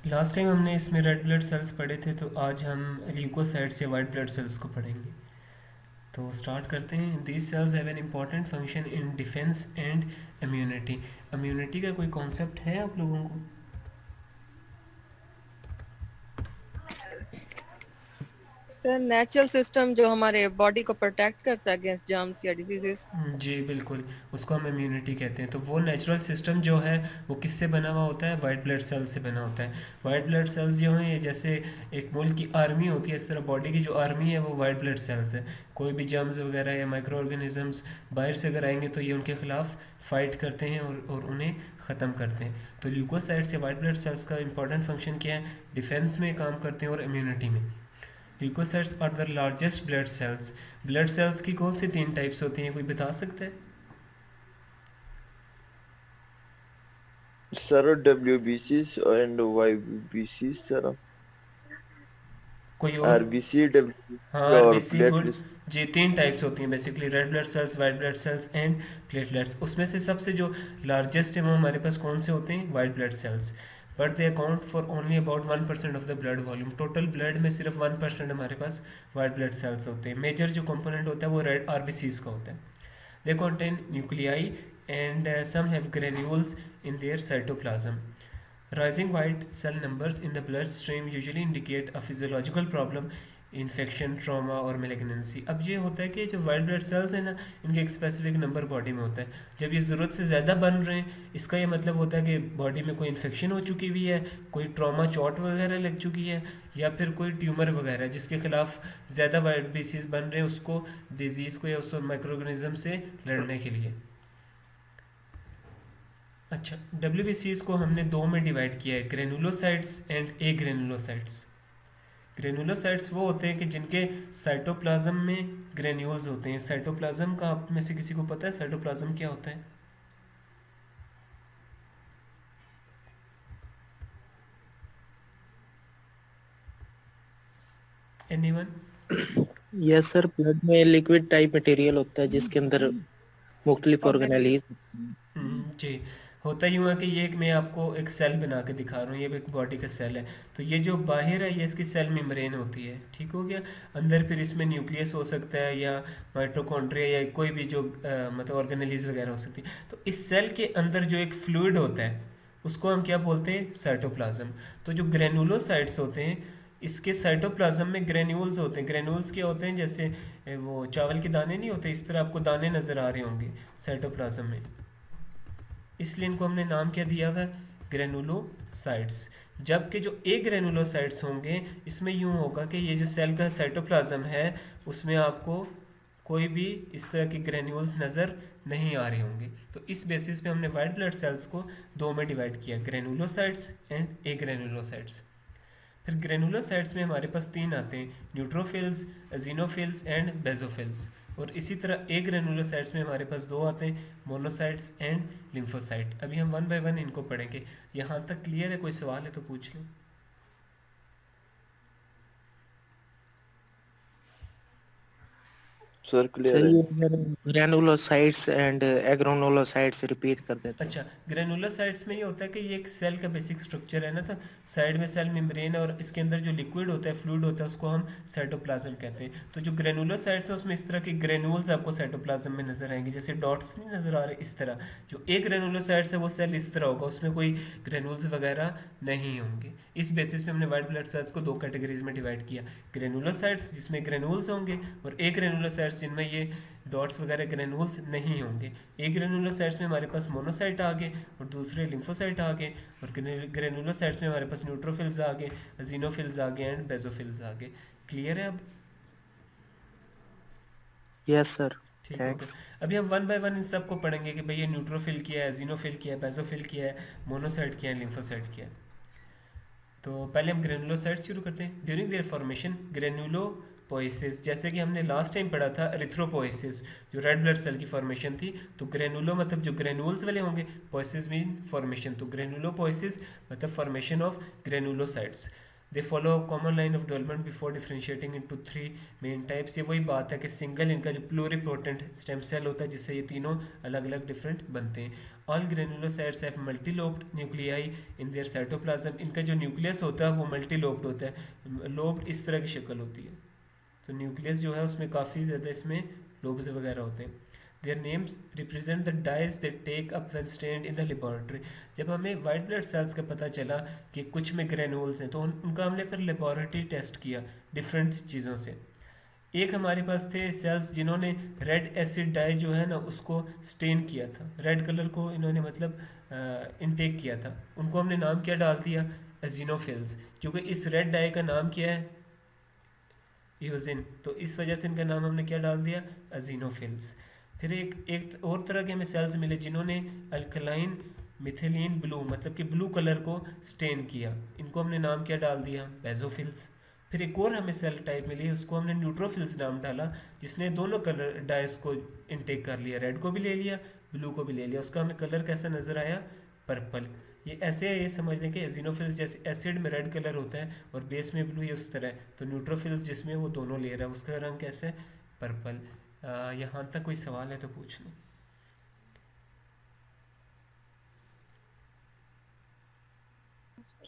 Last time हमने इसमें red blood cells पढ़े थे, तो आज हम ल्यूकोसाइट्स या वाइट ब्लड सेल्स को पढ़ेंगे। तो स्टार्ट करते हैं। These cells have an important function in defence and immunity. Immunity का कोई कॉन्सेप्ट है आप लोगों को? सर नेचुरल सिस्टम जो हमारे बॉडी को प्रोटेक्ट करता है अगेंस्ट जर्म्स या डिजीजेस। जी बिल्कुल, उसको हम इम्यूनिटी कहते हैं। तो वो नेचुरल सिस्टम जो है वो किससे बना हुआ होता है? वाइट ब्लड सेल्स से बना होता है। वाइट ब्लड सेल्स जो हैं ये जैसे एक मुल्क की आर्मी होती है, इस तरह बॉडी की जो आर्मी है वो वाइट ब्लड सेल्स है। कोई भी जर्म्स वगैरह या माइक्रो ऑर्गेनिजम्स बाहर से अगर आएंगे तो ये उनके खिलाफ फाइट करते हैं और उन्हें ख़त्म करते हैं। तो ल्यूकोसाइट्स या वाइट ब्लड सेल्स का इंपॉर्टेंट फंक्शन क्या है? डिफेंस में काम करते हैं और इम्यूनिटी में। Leukocytes are the largest blood cells. Blood cells की कौन सी 3 टाइप्स होती हैं, कोई बता सकता है? Sir WBC and YBC sir, कोई और? RBC हाँ, WBC और आरबीसी, गुड। प्लेटलेट्स। जी 3 टाइप्स होती हैं basically, red blood cells, white blood sales and platelets. उसमें से सबसे जो लार्जेस्ट है वो हमारे पास कौन से होते हैं? White blood sales. But they account for only about 1% of the blood volume. Total blood में सिर्फ 1% हमारे पास वाइट ब्लड सेल्स होते हैं। मेजर जो कंपोनेंट होता है वो रेड आरबीसीज का होता है। दे contain nuclei and some have granules in their cytoplasm. Rising white cell numbers in the bloodstream usually indicate a physiological problem, infection, trauma और मेलिग्नेंसी। अब ये होता है कि जो वाइट ब्लड सेल्स हैं ना, इनके एक स्पेसिफिक नंबर बॉडी में होता है। जब ये ज़रूरत से ज़्यादा बन रहे हैं, इसका ये मतलब होता है कि बॉडी में कोई इन्फेक्शन हो चुकी हुई है, कोई ट्रॉमा, चोट वगैरह लग चुकी है, या फिर कोई ट्यूमर वगैरह जिसके खिलाफ ज़्यादा वाइट बीसीज बन रहे हैं, उसको डिजीज़ को या उस माइक्रोऑर्गेनिज्म से लड़ने के लिए। अच्छा, डब्ल्यूबीसीज को हमने दो में डिवाइड किया है, granulocytes and A granulocytes. Granulocytes वो होते हैं कि जिनके साइटोप्लाज्म में ग्रेन्यूल्स होते हैं। साइटोप्लाज्म का आप में से किसी को पता है साइटोप्लाज्म क्या होता है? एनीवन? यस सर, ब्लड में लिक्विड टाइप मटेरियल होता है जिसके अंदर मुख्तलिफ ऑर्गेनेलीज। जी, होता यूँ है कि ये एक मैं आपको एक सेल बना के दिखा रहा हूँ, ये एक बॉडी का सेल है। तो ये जो बाहर है ये इसकी सेल मेम्ब्रेन होती है, ठीक हो गया। अंदर फिर इसमें न्यूक्लियस हो सकता है या माइटोकॉन्ड्रिया या कोई भी जो मतलब ऑर्गेनेलीज वगैरह हो सकती है। तो इस सेल के अंदर जो एक फ्लूइड होता है उसको हम क्या बोलते हैं? साइटोप्लाज्म। तो जो ग्रेनुलोसाइट्स होते हैं इसके साइटोप्लाज्म में ग्रेन्यूल्स होते हैं। ग्रेन्यूल्स क्या होते हैं? जैसे वो चावल के दाने नहीं होते, इस तरह आपको दाने नज़र आ रहे होंगे साइटोप्लाज्म में, इसलिए इनको हमने नाम क्या दिया हुआ है? ग्रेनुलोसाइट्स। जबकि जो ए ग्रेनुलोसाइट्स होंगे इसमें यूँ होगा कि ये जो सेल का साइटोप्लाज्म है उसमें आपको कोई भी इस तरह के ग्रेन्यूल्स नज़र नहीं आ रहे होंगे। तो इस बेसिस पे हमने वाइट ब्लड सेल्स को दो में डिवाइड किया, ग्रेनुलोसाइट्स एंड ए ग्रेनुलोसाइट्स। फिर ग्रेनुलोसाइट्स में हमारे पास 3 आते हैं, न्यूट्रोफिल्स, एजिनोफिल्स एंड बेसोफिल्स। और इसी तरह ए ग्रेनुलोसाइट्स में हमारे पास 2 आते हैं, मोनोसाइट्स एंड लिम्फोसाइट। अभी हम 1 बाय 1 इनको पढ़ेंगे। यहाँ तक क्लियर है? कोई सवाल है तो पूछ लें। सर क्लियर सर है। ये ग्रेनुलोसाइट्स एंड एग्रोनुलोसाइट्स रिपीट कर देते हैं। अच्छा, ग्रेनुलोसाइट्स में ये होता है कि ये एक सेल का बेसिक स्ट्रक्चर है ना, तो साइड में सेल मेम्ब्रेन है और इसके अंदर जो लिक्विड होता है, फ्लूइड होता है, उसको हम साइटोप्लाज्म कहते हैं। तो जो ग्रेनुलोसाइट्स है उसमें इस तरह के ग्रेन्यूल्स आपको साइटोप्लाज्म में नजर आएंगे, जैसे डॉट्स नहीं नजर आ रहे इस तरह। जो एक ग्रेनुलोसाइट्स है वो सेल इस तरह होगा, उसमें कोई ग्रेन्यूल्स वगैरह नहीं होंगे। इस बेसिस पे हमने वाइट ब्लड सेल्स को 2 कैटेगरीज में डिवाइड किया, ग्रेनुलोसाइट्स जिसमें ग्रेन्यूल्स होंगे और ए ग्रेनुलोसाइट्स जिनमें ये डॉट्स वगैरह ग्रेन्यूल्स नहीं होंगे। एक ग्रेनुलोसाइट्स में हमारे पास मोनोसाइट आ गए और दूसरे लिम्फोसाइट आ गए, और ग्रेनुलोसाइट्स में हमारे पास न्यूट्रोफिल्स आ गए, जीनोफिल्स आ गए एंड बेसोफिल्स आ गए। क्लियर है अब? यस सर, ठीक हो गया। थैंक्स। अभी हम 1 बाय 1 इन सब को पढ़ेंगे कि भाई ये न्यूट्रोफिल क्या है, जीनोफिल क्या है, बेसोफिल क्या है, मोनोसाइट क्या है, लिम्फोसाइट क्या है। तो पहले हम ग्रेनुलोसाइट्स शुरू करते हैं। ड्यूरिंग देयर फॉर्मेशन ग्रेनुलोपोइसिस, जैसे कि हमने लास्ट टाइम पढ़ा था एरिथ्रोपोइसिस, जो रेड ब्लड सेल की फॉर्मेशन थी। तो ग्रेनुलो मतलब जो ग्रेनुल्स वाले होंगे, पोइसिस मीन फॉर्मेशन, तो ग्रेनुलोपोइसिस मतलब formation of granulocytes. They follow common line of development before differentiating into 3 main types. ये वही बात है कि सिंगल इनका जो प्लूरिपोटेंट स्टेम सेल होता है जिससे ये तीनों अलग अलग डिफरेंट बनते हैं। All granulocytes have multilobed nuclei in their cytoplasm. इनका जो न्यूक्लियस होता है वो मल्टीलोब्ड होता है, लोब्ड इस तरह की शक्ल होती है। तो न्यूक्लियस जो है उसमें काफ़ी ज़्यादा इसमें लोब्स वगैरह होते हैं। Their names represent the dyes they take up when stained in the laboratory। जब हमें वाइट ब्लड सेल्स का पता चला कि कुछ में ग्रेनुल्स हैं तो उनका हमने फिर लेबोरेटरी टेस्ट किया डिफरेंट चीज़ों से। एक हमारे पास थे सेल्स जिन्होंने रेड एसिड डाई जो है ना उसको स्टेन किया था, रेड कलर को इन्होंने मतलब इनटेक किया था। उनको हमने नाम क्या डाल दिया, एजिनोफिल्स, क्योंकि इस रेड डाई का नाम क्या है, यूजिन, तो इस वजह से इनका नाम हमने क्या डाल दिया, एजिनोफिल्स। फिर एक और तरह के हमें सेल्स मिले जिन्होंने अल्कलाइन मिथिलीन ब्लू मतलब कि ब्लू कलर को स्टेन किया, इनको हमने नाम क्या डाल दिया, बेजोफिल्स। फिर एक और हमें सेल टाइप मिली, उसको हमने न्यूट्रोफिल्स नाम डाला, जिसने दोनों कलर डाइस को इनटेक कर लिया, रेड को भी ले लिया ब्लू को भी ले लिया। उसका हमें कलर कैसा नज़र आया, पर्पल। ये ऐसे है, ये समझ लें कि एजिनोफिल्स जैसे एसिड में रेड कलर होता है और बेस में ब्लू, ये उस तरह है। तो न्यूट्रोफिल्स जिसमें वो दोनों ले रहा है उसका रंग कैसा है, पर्पल। यहाँ तक कोई सवाल है तो पूछ लो।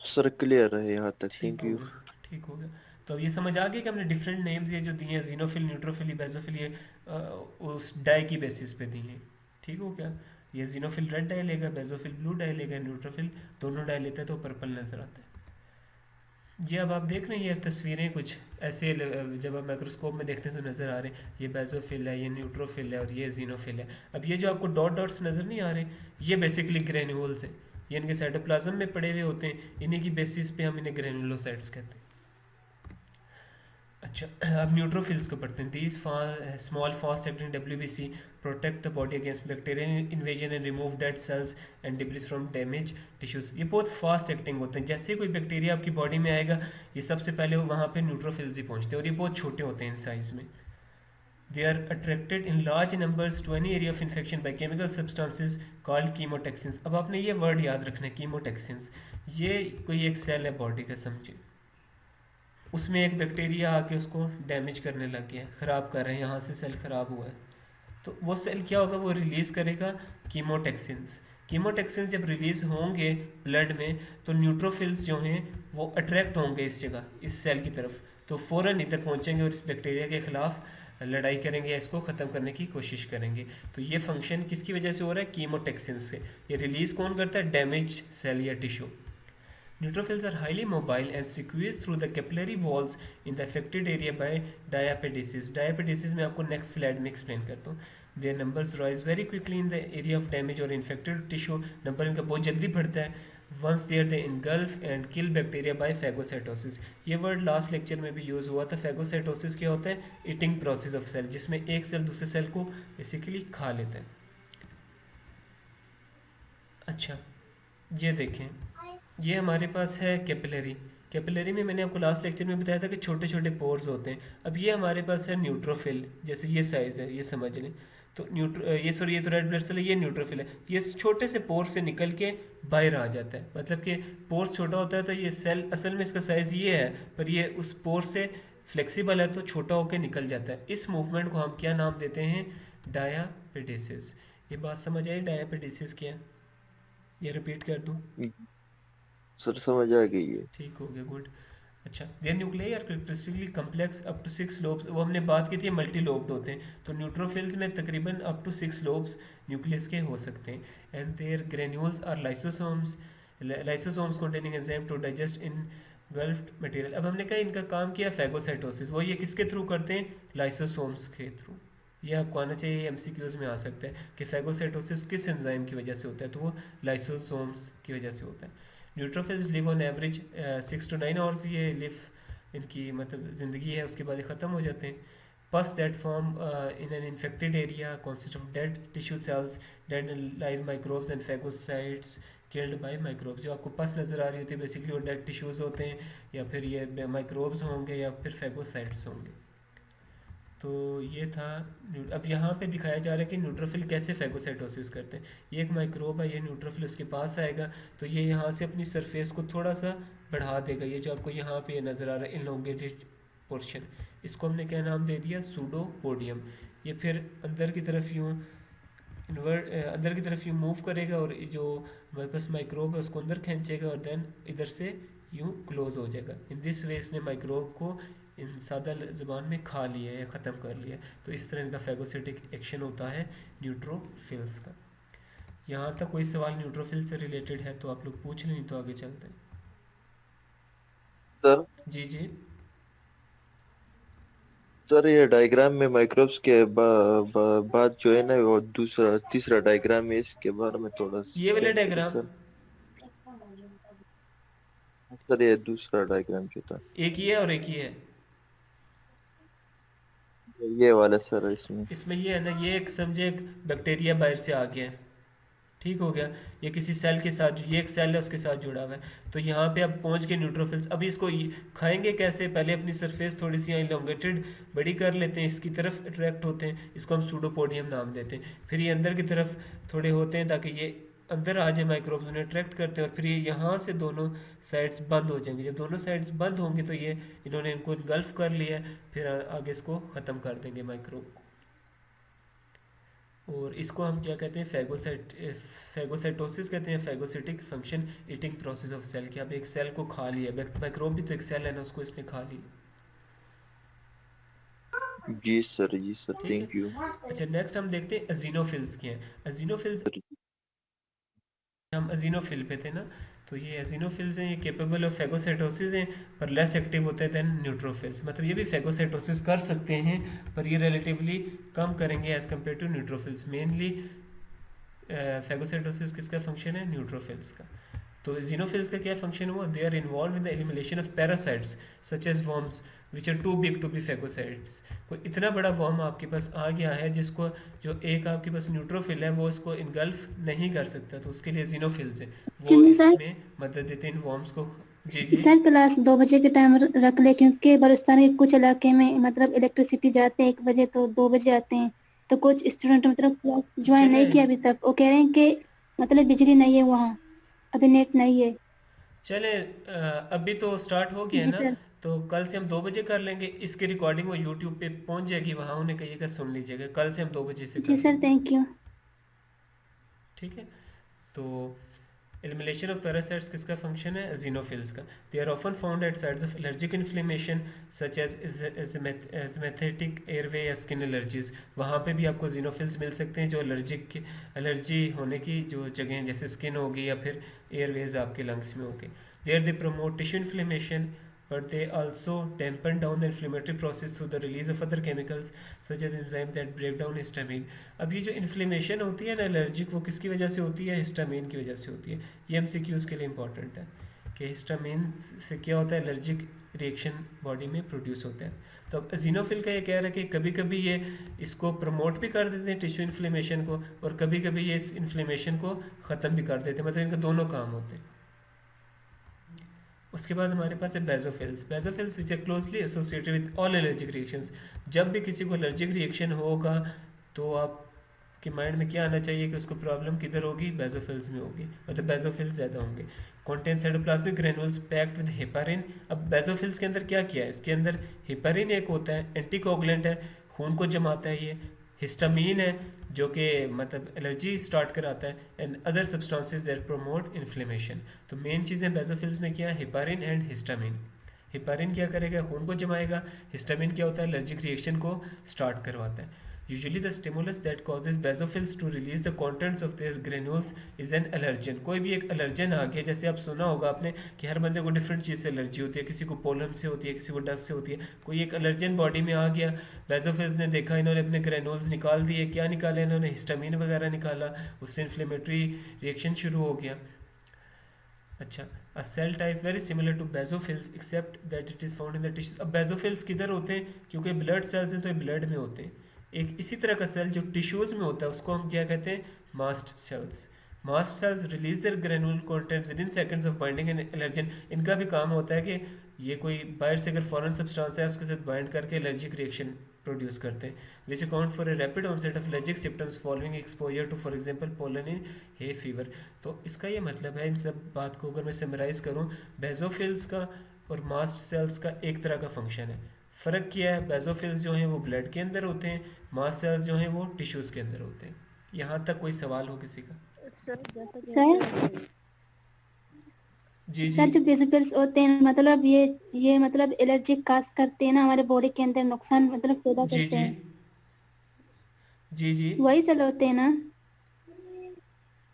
सर क्लियर है यहाँ तक, ठीक थैंक हो यू। गया, ठीक हो गया। तो अब ये समझ आ गई कि हमने डिफरेंट नेम्स ये जो दिए हैं, जीनोफिल, न्यूट्रोफिल, बेजोफिल, ये उस डाई की बेसिस पे दिए हैं। ठीक हो गया। ये जीनोफिल रेड डाई लेगा, बेजोफिल ब्लू डाई लेगा, न्यूट्रोफिल दोनों डाई लेता है तो पर्पल नजर आता है। ये अब आप देख रहे हैं ये तस्वीरें कुछ ऐसे जब आप माइक्रोस्कोप में देखते हैं तो नज़र आ रहे हैं, ये बेजोफिल है, ये न्यूट्रोफिल है और ये जीनोफिल है। अब ये जो आपको डॉट डॉट्स नज़र नहीं आ रहे, ये बेसिकली ग्रेन्यूल्स हैं, ये इनके साइटोप्लाज्म में पड़े हुए होते हैं, इन्हीं की बेसिस पे हम इन्हें ग्रेनुलोसाइट्स कहते हैं। अच्छा, अब न्यूट्रोफिल्स को पढ़ते हैं। These small fast acting WBC protect the body against bacterial invasion and remove dead cells and debris from damage tissues. ये बहुत फास्ट एक्टिंग होते हैं, जैसे कोई बैक्टीरिया आपकी बॉडी में आएगा ये सबसे पहले वहाँ पे न्यूट्रोफिल्स ही पहुँचते हैं और ये बहुत छोटे होते हैं इन साइज में। They are attracted in large numbers to any area of infection by chemical substances called chemotoxins। अब आपने ये वर्ड याद रखना है, chemotoxins। ये कोई एक सेल है बॉडी का, समझे, उसमें एक बैक्टीरिया आके उसको डैमेज करने लग गया है, ख़राब कर रहे हैं, यहाँ से सेल ख़राब हुआ है, तो वो सेल क्या होगा, वो रिलीज़ करेगा कीमोटैक्सिन्स। कीमोटैक्सिन्स जब रिलीज़ होंगे ब्लड में तो न्यूट्रोफिल्स जो हैं वो अट्रैक्ट होंगे इस जगह, इस सेल की तरफ, तो फ़ौरन इधर पहुँचेंगे और इस बैक्टीरिया के ख़िलाफ़ लड़ाई करेंगे, इसको ख़त्म करने की कोशिश करेंगे। तो ये फंक्शन किसकी वजह से हो रहा है, कीमोटैक्सिन्स से। ये रिलीज़ कौन करता है, डैमेज सेल या tissue. Neutrophils are highly mobile and squeeze through the capillary walls in the affected area by diapedesis। diapedesis में आपको next slide में explain करता हूँ। Their numbers rise very quickly in the area of damage or infected tissue। Number इनका बहुत जल्दी बढ़ता है। Once there they engulf and kill bacteria by phagocytosis। ये वर्ड लास्ट लेक्चर में भी यूज़ हुआ था। phagocytosis क्या होता है, ईटिंग प्रोसेस ऑफ सेल, जिसमें एक सेल दूसरे सेल को बेसिकली खा लेता है। अच्छा, ये देखें, ये हमारे पास है कैपिलरी। कैपिलरी में मैंने आपको लास्ट लेक्चर में बताया था कि छोटे छोटे पोर्स होते हैं। अब ये हमारे पास है न्यूट्रोफिल, जैसे ये साइज़ है, ये समझ लें। तो ये तो रेड ब्लड सेल है, ये न्यूट्रोफिल है। ये छोटे से पोर्स से निकल के बाहर आ जाता है, मतलब कि पोर्स छोटा होता है तो ये सेल असल में इसका साइज़ ये है, पर ये उस पोर से फ्लेक्सिबल है तो छोटा होकर निकल जाता है। इस मूवमेंट को हम क्या नाम देते हैं, डायापेडेसिस। ये बात समझ आई, डायापेडेसिस क्या है, ये रिपीट कर दूँ? सर समझ आ गई है। ठीक हो गया, गुड। अच्छा, there nuclei are characteristically complex up to 6 lobes. वो हमने बात की थी मल्टी लोब्ड होते हैं, तो न्यूट्रोफिल्स में तकरीबन अप टू 6 लोब्स न्यूक्लियस के हो सकते हैं। And their granules are lysosomes, lysosomes containing enzyme to digest engulfed material. अब हमने कहा इनका काम किया फैगोसाइटोसिस, वो ये किसके थ्रू करते हैं, लाइसोसोम्स के थ्रू। ये आपको आना चाहिए, MCQs में आ सकता है कि फैगोसाइटोसिस किस एंजाइम की वजह से होता है, तो वो लाइसोसोम्स की वजह से होता है। Neutrophils live on average 6 to 9 hours, ये लिव इनकी मतलब ज़िंदगी है, उसके बाद ये ख़त्म हो जाते हैं। पस that form in an infected area consist of dead tissue cells, dead live microbes and phagocytes killed by microbes। जो आपको पस नज़र आ रही होती है बेसिकली वो डेड टिश्यूज़ होते हैं, या फिर ये माइक्रोब्स होंगे या फिर फैगोसाइट्स होंगे। तो ये था। अब यहाँ पे दिखाया जा रहा है कि न्यूट्रोफिल कैसे फेगोसाइटोसिस करते हैं। ये एक माइक्रोब है, ये न्यूट्रोफिल उसके पास आएगा तो ये यहाँ से अपनी सरफेस को थोड़ा सा बढ़ा देगा। ये जो आपको यहाँ पे ये नज़र आ रहा है इलोंगेटेड पोर्शन, इसको हमने क्या नाम दे दिया, सूडोपोडियम। ये फिर अंदर की तरफ यूँ अंदर की तरफ यूँ मूव करेगा और जो हमारे पास माइक्रोब है उसको अंदर खींचेगा और देन इधर से यूँ क्लोज हो जाएगा। इन दिस वे इसने माइक्रोब को इन सादा ज़ुबान में खा लिया है, ख़त्म कर लिया है। तो इस तरह इनका फेगोसिटिक एक्शन होता है न्यूट्रोफिल्स का। यहाँ तक कोई सवाल न्यूट्रोफिल से रिलेटेड है तो आप लोग पूछ लें, नहीं तो आगे चलते हैं। सर जी जी। सर ये डायग्राम में माइक्रोब्स के बाद जो है ना वो दूसरा तीसरा डायग्राम है, इसके बारे में थोड़ा ये वाला explain करिए डायग्राम, सर। सर ये दूसरा डायग्राम जो था, एक ये है और एक ये है। ये वाला सर, इसमें इसमें ये है ना, ये एक समझे एक बैक्टीरिया बाहर से आ गया है, ठीक हो गया। ये किसी सेल के साथ, ये एक सेल है उसके साथ जुड़ा हुआ है। तो यहाँ पे अब पहुँच के न्यूट्रोफिल्स, अभी इसको खाएंगे कैसे, पहले अपनी सरफेस थोड़ी सी इलोंगेटेड बड़ी कर लेते हैं, इसकी तरफ अट्रैक्ट होते हैं, इसको हम सूडोपोडियम नाम देते हैं। फिर ये अंदर की तरफ थोड़े होते हैं ताकि ये अंदर आ जाए, माइक्रोब्स उन्हें अट्रैक्ट करते हैं और फिर ये यहाँ से दोनों साइड्स बंद हो जाएंगे। जब दोनों साइड्स बंद होंगे तो ये इन्होंने इनको इनगल्फ कर लिया है, फिर आगे इसको ख़त्म कर देंगे माइक्रोब को। और इसको हम क्या कहते हैं, फेगोसाइटोसिस कहते हैं, phagocytic function eating process of cell. कि अब एक सेल को खा लिया, माइक्रोब भी तो एक सेल है ना, उसको इसने खा लिया। जी सर, जी सर, ठीक थैंक है। यू। अच्छा नेक्स्ट हम देखते हैं अजीनोफिल्स के हैं। अजीनोफिल्स, हम अजीनोफिल पे थे ना, तो ये अजीनोफिल्स हैं, ये केपेबल ऑफ फेगोसाइटोसिस हैं पर लेस एक्टिव होते हैं देन न्यूट्रोफिल्स। मतलब ये भी फेगोसाइटोसिस कर सकते हैं पर ये रिलेटिवली कम करेंगे as compare to neutrophils. Mainly phagocytosis किसका फंक्शन है, न्यूट्रोफिल्स का। तो जीनोफिल्स का क्या फंक्शन हुआ, they are involved in the elimination of parasites such as worms which are too big to be phagocytes. कोई इतना बड़ा वर्म आपके पास आ गया है जिसको, जो एक आपके पास न्यूट्रोफिल है वो इसको इनगल्फ नहीं कर सकता, तो उसके लिए जीनोफिल्स है, वो इसमें मदद देते हैं इन वर्म्स को। जी जी सर क्लास 2 बजे के टाइम रख ले, क्योंकि बलुस्तान के कुछ इलाके में मतलब इलेक्ट्रिसिटी जाते हैं 1 बजे तो 2 बजे आते हैं, तो कुछ स्टूडेंट मतलब क्लास ज्वाइन नहीं किया अभी तक, वो कह रहे हैं कि मतलब बिजली नहीं है वहाँ, अभी नेट नहीं है। चले, अभी तो स्टार्ट हो गया है जी ना, सर। तो कल से हम 2 बजे कर लेंगे। इसकी रिकॉर्डिंग वो यूट्यूब पे पहुंच जाएगी, वहाँ उन्हें कहिएगा सुन लीजिएगा। कल से हम 2 बजे से जी कर सर, लेंगे, थैंक यू। ठीक है। तो एलिमिनेशन ऑफ पैरासाइट्स किसका फंक्शन है, जीनोफिल्स का। They are often found at sites of allergic inflammation such as asthmatic airway या स्किन एलर्जीज। वहाँ पे भी आपको जीनोफिल्स मिल सकते हैं जो एलर्जी होने की जो जगह, जैसे स्किन होगी या फिर एयरवेज आपके लंग्स में होगी। There they promote tissue inflammation but they also dampen down the inflammatory process through the release of other chemicals such as enzymes that break down histamine। अब ये जो इन्फ्लेमेशन होती है ना एलर्जिक, वो किसकी वजह से होती है, हिस्टामिन की वजह से होती है। ये एमसीक्यूज के लिए इंपॉर्टेंट है कि हिस्टामिन से क्या होता है, एलर्जिक रिएक्शन बॉडी में प्रोड्यूस होता है। तो अब जीनोफिल का ये कह रहा है कि कभी कभी ये इसको प्रमोट भी कर देते हैं टिश्यू इन्फ्लेमेशन को, और कभी कभी ये इस इन्फ्लेमेशन को ख़त्म भी कर देते हैं, मतलब इनका दोनों काम होते हैं। उसके बाद हमारे पास है basophils. Basophils which are closely associated with all allergic reactions. जब भी किसी को एलर्जिक रिएक्शन होगा तो आपके माइंड में क्या आना चाहिए कि उसको प्रॉब्लम किधर होगी, बेजोफिल्स में होगी, मतलब बेजोफिल्स ज़्यादा होंगे। Content cytoplasmic granules packed with heparin. अब बेजोफिल्स के अंदर क्या किया है, इसके अंदर हेपारिन एक होता है, एंटीकोगुलेंट है, खून को जमाता है। ये हिस्टामीन है जो कि मतलब एलर्जी स्टार्ट कराता है, and other substances that promote inflammation. तो मेन चीज़ें बेजोफिल्स में क्या है, हेपारिन एंड हिस्टामिन। हेपारिन क्या करेगा, खून को जमाएगा। हिस्टामिन क्या होता है, एलर्जिक रिएक्शन को स्टार्ट करवाता है। Usually the stimulus that causes basophils to release the contents of their granules is an allergen. कोई भी एक एलर्जन आ गया, जैसे आप सुना होगा आपने कि हर बंदे को डिफरेंट चीज़ से एलर्जी होती है, किसी को पोलन से होती है, किसी को डस्ट से होती है, कोई एक एलर्जन बॉडी में आ गया। बेजोफिल्स ने देखा, इन्होंने अपने ग्रेन्यूल्स निकाल दिए। क्या निकाले इन्होंने, हिस्टामिन वगैरह निकाला, उससे इन्फ्लेमेटरी रिएक्शन शुरू हो गया। अच्छा, a cell type very similar to basophils except that it is found in the tissues. अब बेजोफिल्स किधर होते हैं, क्योंकि ब्लड सेल्स हैं तो ये ब्लड में होते हैं। एक इसी तरह का सेल जो टिश्यूज में होता है उसको हम क्या कहते हैं, mast cells. Mast cells release their granule content within seconds of binding an allergen. इनका भी काम होता है कि ये कोई बाहर से अगर फॉरेन सब्सटेंस है उसके साथ बाइंड करके एलर्जिक रिएक्शन प्रोड्यूस करते हैं, which account for a rapid onset of allergic symptoms following exposure to for example pollen in hay fever. तो इसका ये मतलब है, इन सब बात को अगर मैं समराइज़ करूँ, बेजोफिल्स का और मास्ट सेल्स का एक तरह का फंक्शन है। फ़र्क क्या है, बेजोफिल्स जो हैं वो ब्लड के अंदर होते हैं, मास्ट सेल्स जो हैं वो टिश्यूज़ के अंदर होते हैं। यहाँ तक कोई सवाल हो किसी का? सर जैसा कि सर आपने जी सर जी जो बेसिकल्स होते हैं मतलब ये मतलब एलर्जी काज करते हैं ना, हमारे बॉडी के अंदर नुकसान मतलब पैदा जी करते जी हैं, जी जी वही सेल होते हैं ना?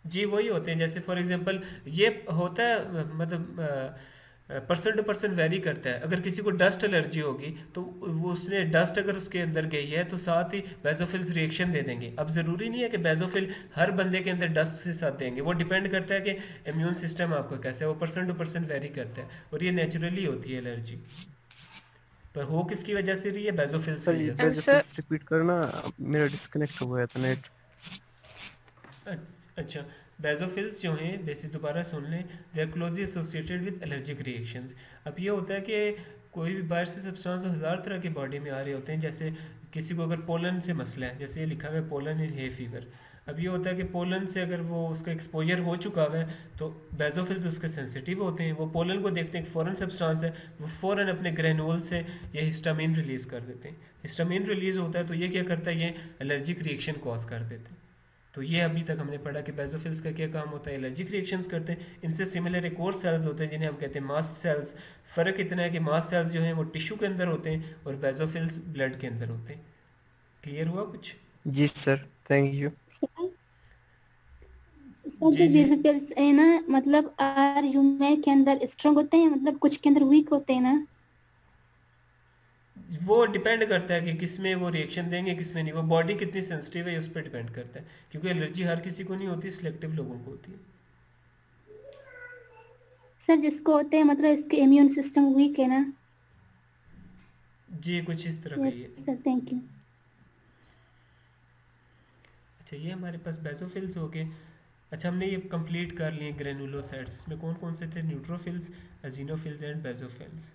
जी वही होते हैं। जैसे फॉर एग्जांपल ये होता है, मतलब पर्सन टू पर्सन वेरी करता है। अगर किसी को डस्ट एलर्जी होगी तो वो उसने डस्ट अगर उसके अंदर गई है तो साथ ही बेजोफिल्स रिएक्शन दे देंगे। अब ज़रूरी नहीं है कि बेजोफिल हर बंदे के अंदर डस्ट के साथ देंगे, वो डिपेंड करता है कि इम्यून सिस्टम आपका कैसा है, वो पर्सन टू पर्सन वेरी करता है, और ये नेचुरली होती है एलर्जी। पर हो किसकी वजह से रही है? बेजोफिल्स की सर ये वजह से। एंड सर बेसिकली रिपीट करना, मेरा डिस्कनेक्ट हो गया था नेट। अच्छा, बेजोफिल्स जो हैं बेसिक दोबारा सुन लें, they are closely associated with allergic reactions. अब ये होता है कि कोई भी बाहर से सब्सटेंस हज़ार तरह के बॉडी में आ रहे होते हैं। जैसे किसी को अगर पोलन से मसला है, जैसे ये लिखा हुआ है पोलन इन हे फीवर, अब ये होता है कि पोलन से अगर वो उसका एक्सपोजर हो चुका हुआ है तो बेजोफिल्स उसके सेंसिटिव होते हैं, वो पोलन को देखते हैं कि फ़ौरन सब्सटेंस है, वो फ़ौरन अपने ग्रेनुल से ये हिस्टामिन रिलीज़ कर देते हैं। हिस्टामिन रिलीज़ होता है तो ये क्या करता है, ये एलर्जिक रिएक्शन कॉज कर देते हैं। तो ये अभी तक हमने पढ़ा कि बेजोफिल्स का क्या काम होता है, एलर्जिक रिएक्शंस करते हैं। इनसे सिमिलर एक और सेल्स होते हैं जिन्हें हम कहते हैं मास्ट सेल्स। फ़र्क इतना है कि मास्ट सेल्स जो हैं वो टिश्यू के अंदर होते हैं और बेजोफिल्स ब्लड के अंदर होते हैं। क्लियर हुआ कुछ? जी सर, थैंक यू। सर जो जी जी बेसिकल्स है ना, मतलब आर ह्यूमन के अंदर स्ट्रांग होते हैं, मतलब कुछ के अंदर वीक होते हैं ना? वो डिपेंड करता है कि किस में वो रिएक्शन देंगे किस में नहीं, वो बॉडी कितनी सेंसिटिव है उस पर डिपेंड करता है, क्योंकि एलर्जी हर किसी को नहीं होती, सिलेक्टिव लोगों को होती है। सर जिसको होते हैं मतलब इसके इम्यून सिस्टम वीक है ना? जी कुछ इस तरह का ही है। Yes sir, thank you. अच्छा, ये हमारे पास बेजोफिल्स हो गए। अच्छा, हमने ये कंप्लीट कर लिए ग्रेनुलोसाइट्स। इसमें कौन कौन से थे? Neutrophils, eosinophils and basophils.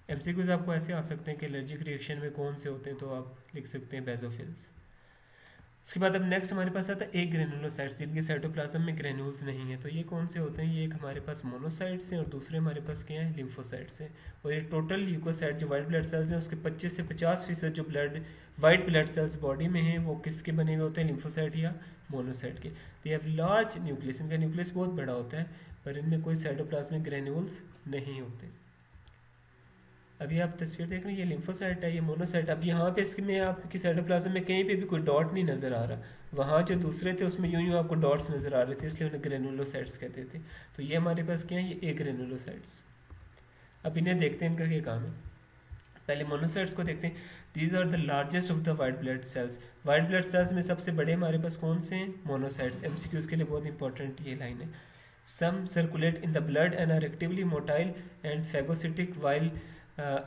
MCQs आपको ऐसे आ सकते हैं कि एलर्जिक रिएक्शन में कौन से होते हैं, तो आप लिख सकते हैं बेजोफिल्स। उसके बाद अब नेक्स्ट हमारे पास आता है एक ग्रेनुलोसाइट्स, जिनके साइटोप्लाज्म में ग्रेन्यूल्स नहीं है। तो ये कौन से होते हैं? ये एक हमारे पास मोनोसाइट्स हैं और दूसरे हमारे पास क्या है? लिम्फोसाइट्स हैं। और ये टोटल ल्यूकोसाइट जो वाइट ब्लड सेल्स हैं उसके 25 से 50% जो वाइट ब्लड सेल्स बॉडी में हैं वो किसके बने हुए होते हैं? लिम्फोसाइट या मोनोसाइट के। दे हैव लार्ज न्यूक्लियस, इनका न्यूक्लियस बहुत बड़ा होता है, पर इनमें कोई साइटोप्लाज्मिक ग्रेन्यूल्स नहीं होते। अभी आप तस्वीर देख रहे हैं, ये लिम्फोसाइट है, ये मोनोसाइट। अब यहाँ पे इसमें आपकी साइटोप्लाज्म में कहीं पे भी कोई डॉट नहीं नज़र आ रहा, वहाँ जो दूसरे थे उसमें यूं आपको डॉट्स नज़र आ रहे थे, इसलिए उन्हें ग्रेनुलोसाइट्स कहते थे। तो ये हमारे पास क्या है? ये एक ग्रेनुलोसाइट्स। अब इन्हें देखते हैं इनका क्या काम है। पहले मोनोसाइट्स को देखते हैं। These are the largest of the white blood cells. White blood cells में सबसे बड़े हमारे पास कौन से हैं? मोनोसाइट्स। एमसीक्यूज के लिए बहुत इंपॉर्टेंट ये लाइन है। Some circulate in the blood and are actively motile and phagocytic while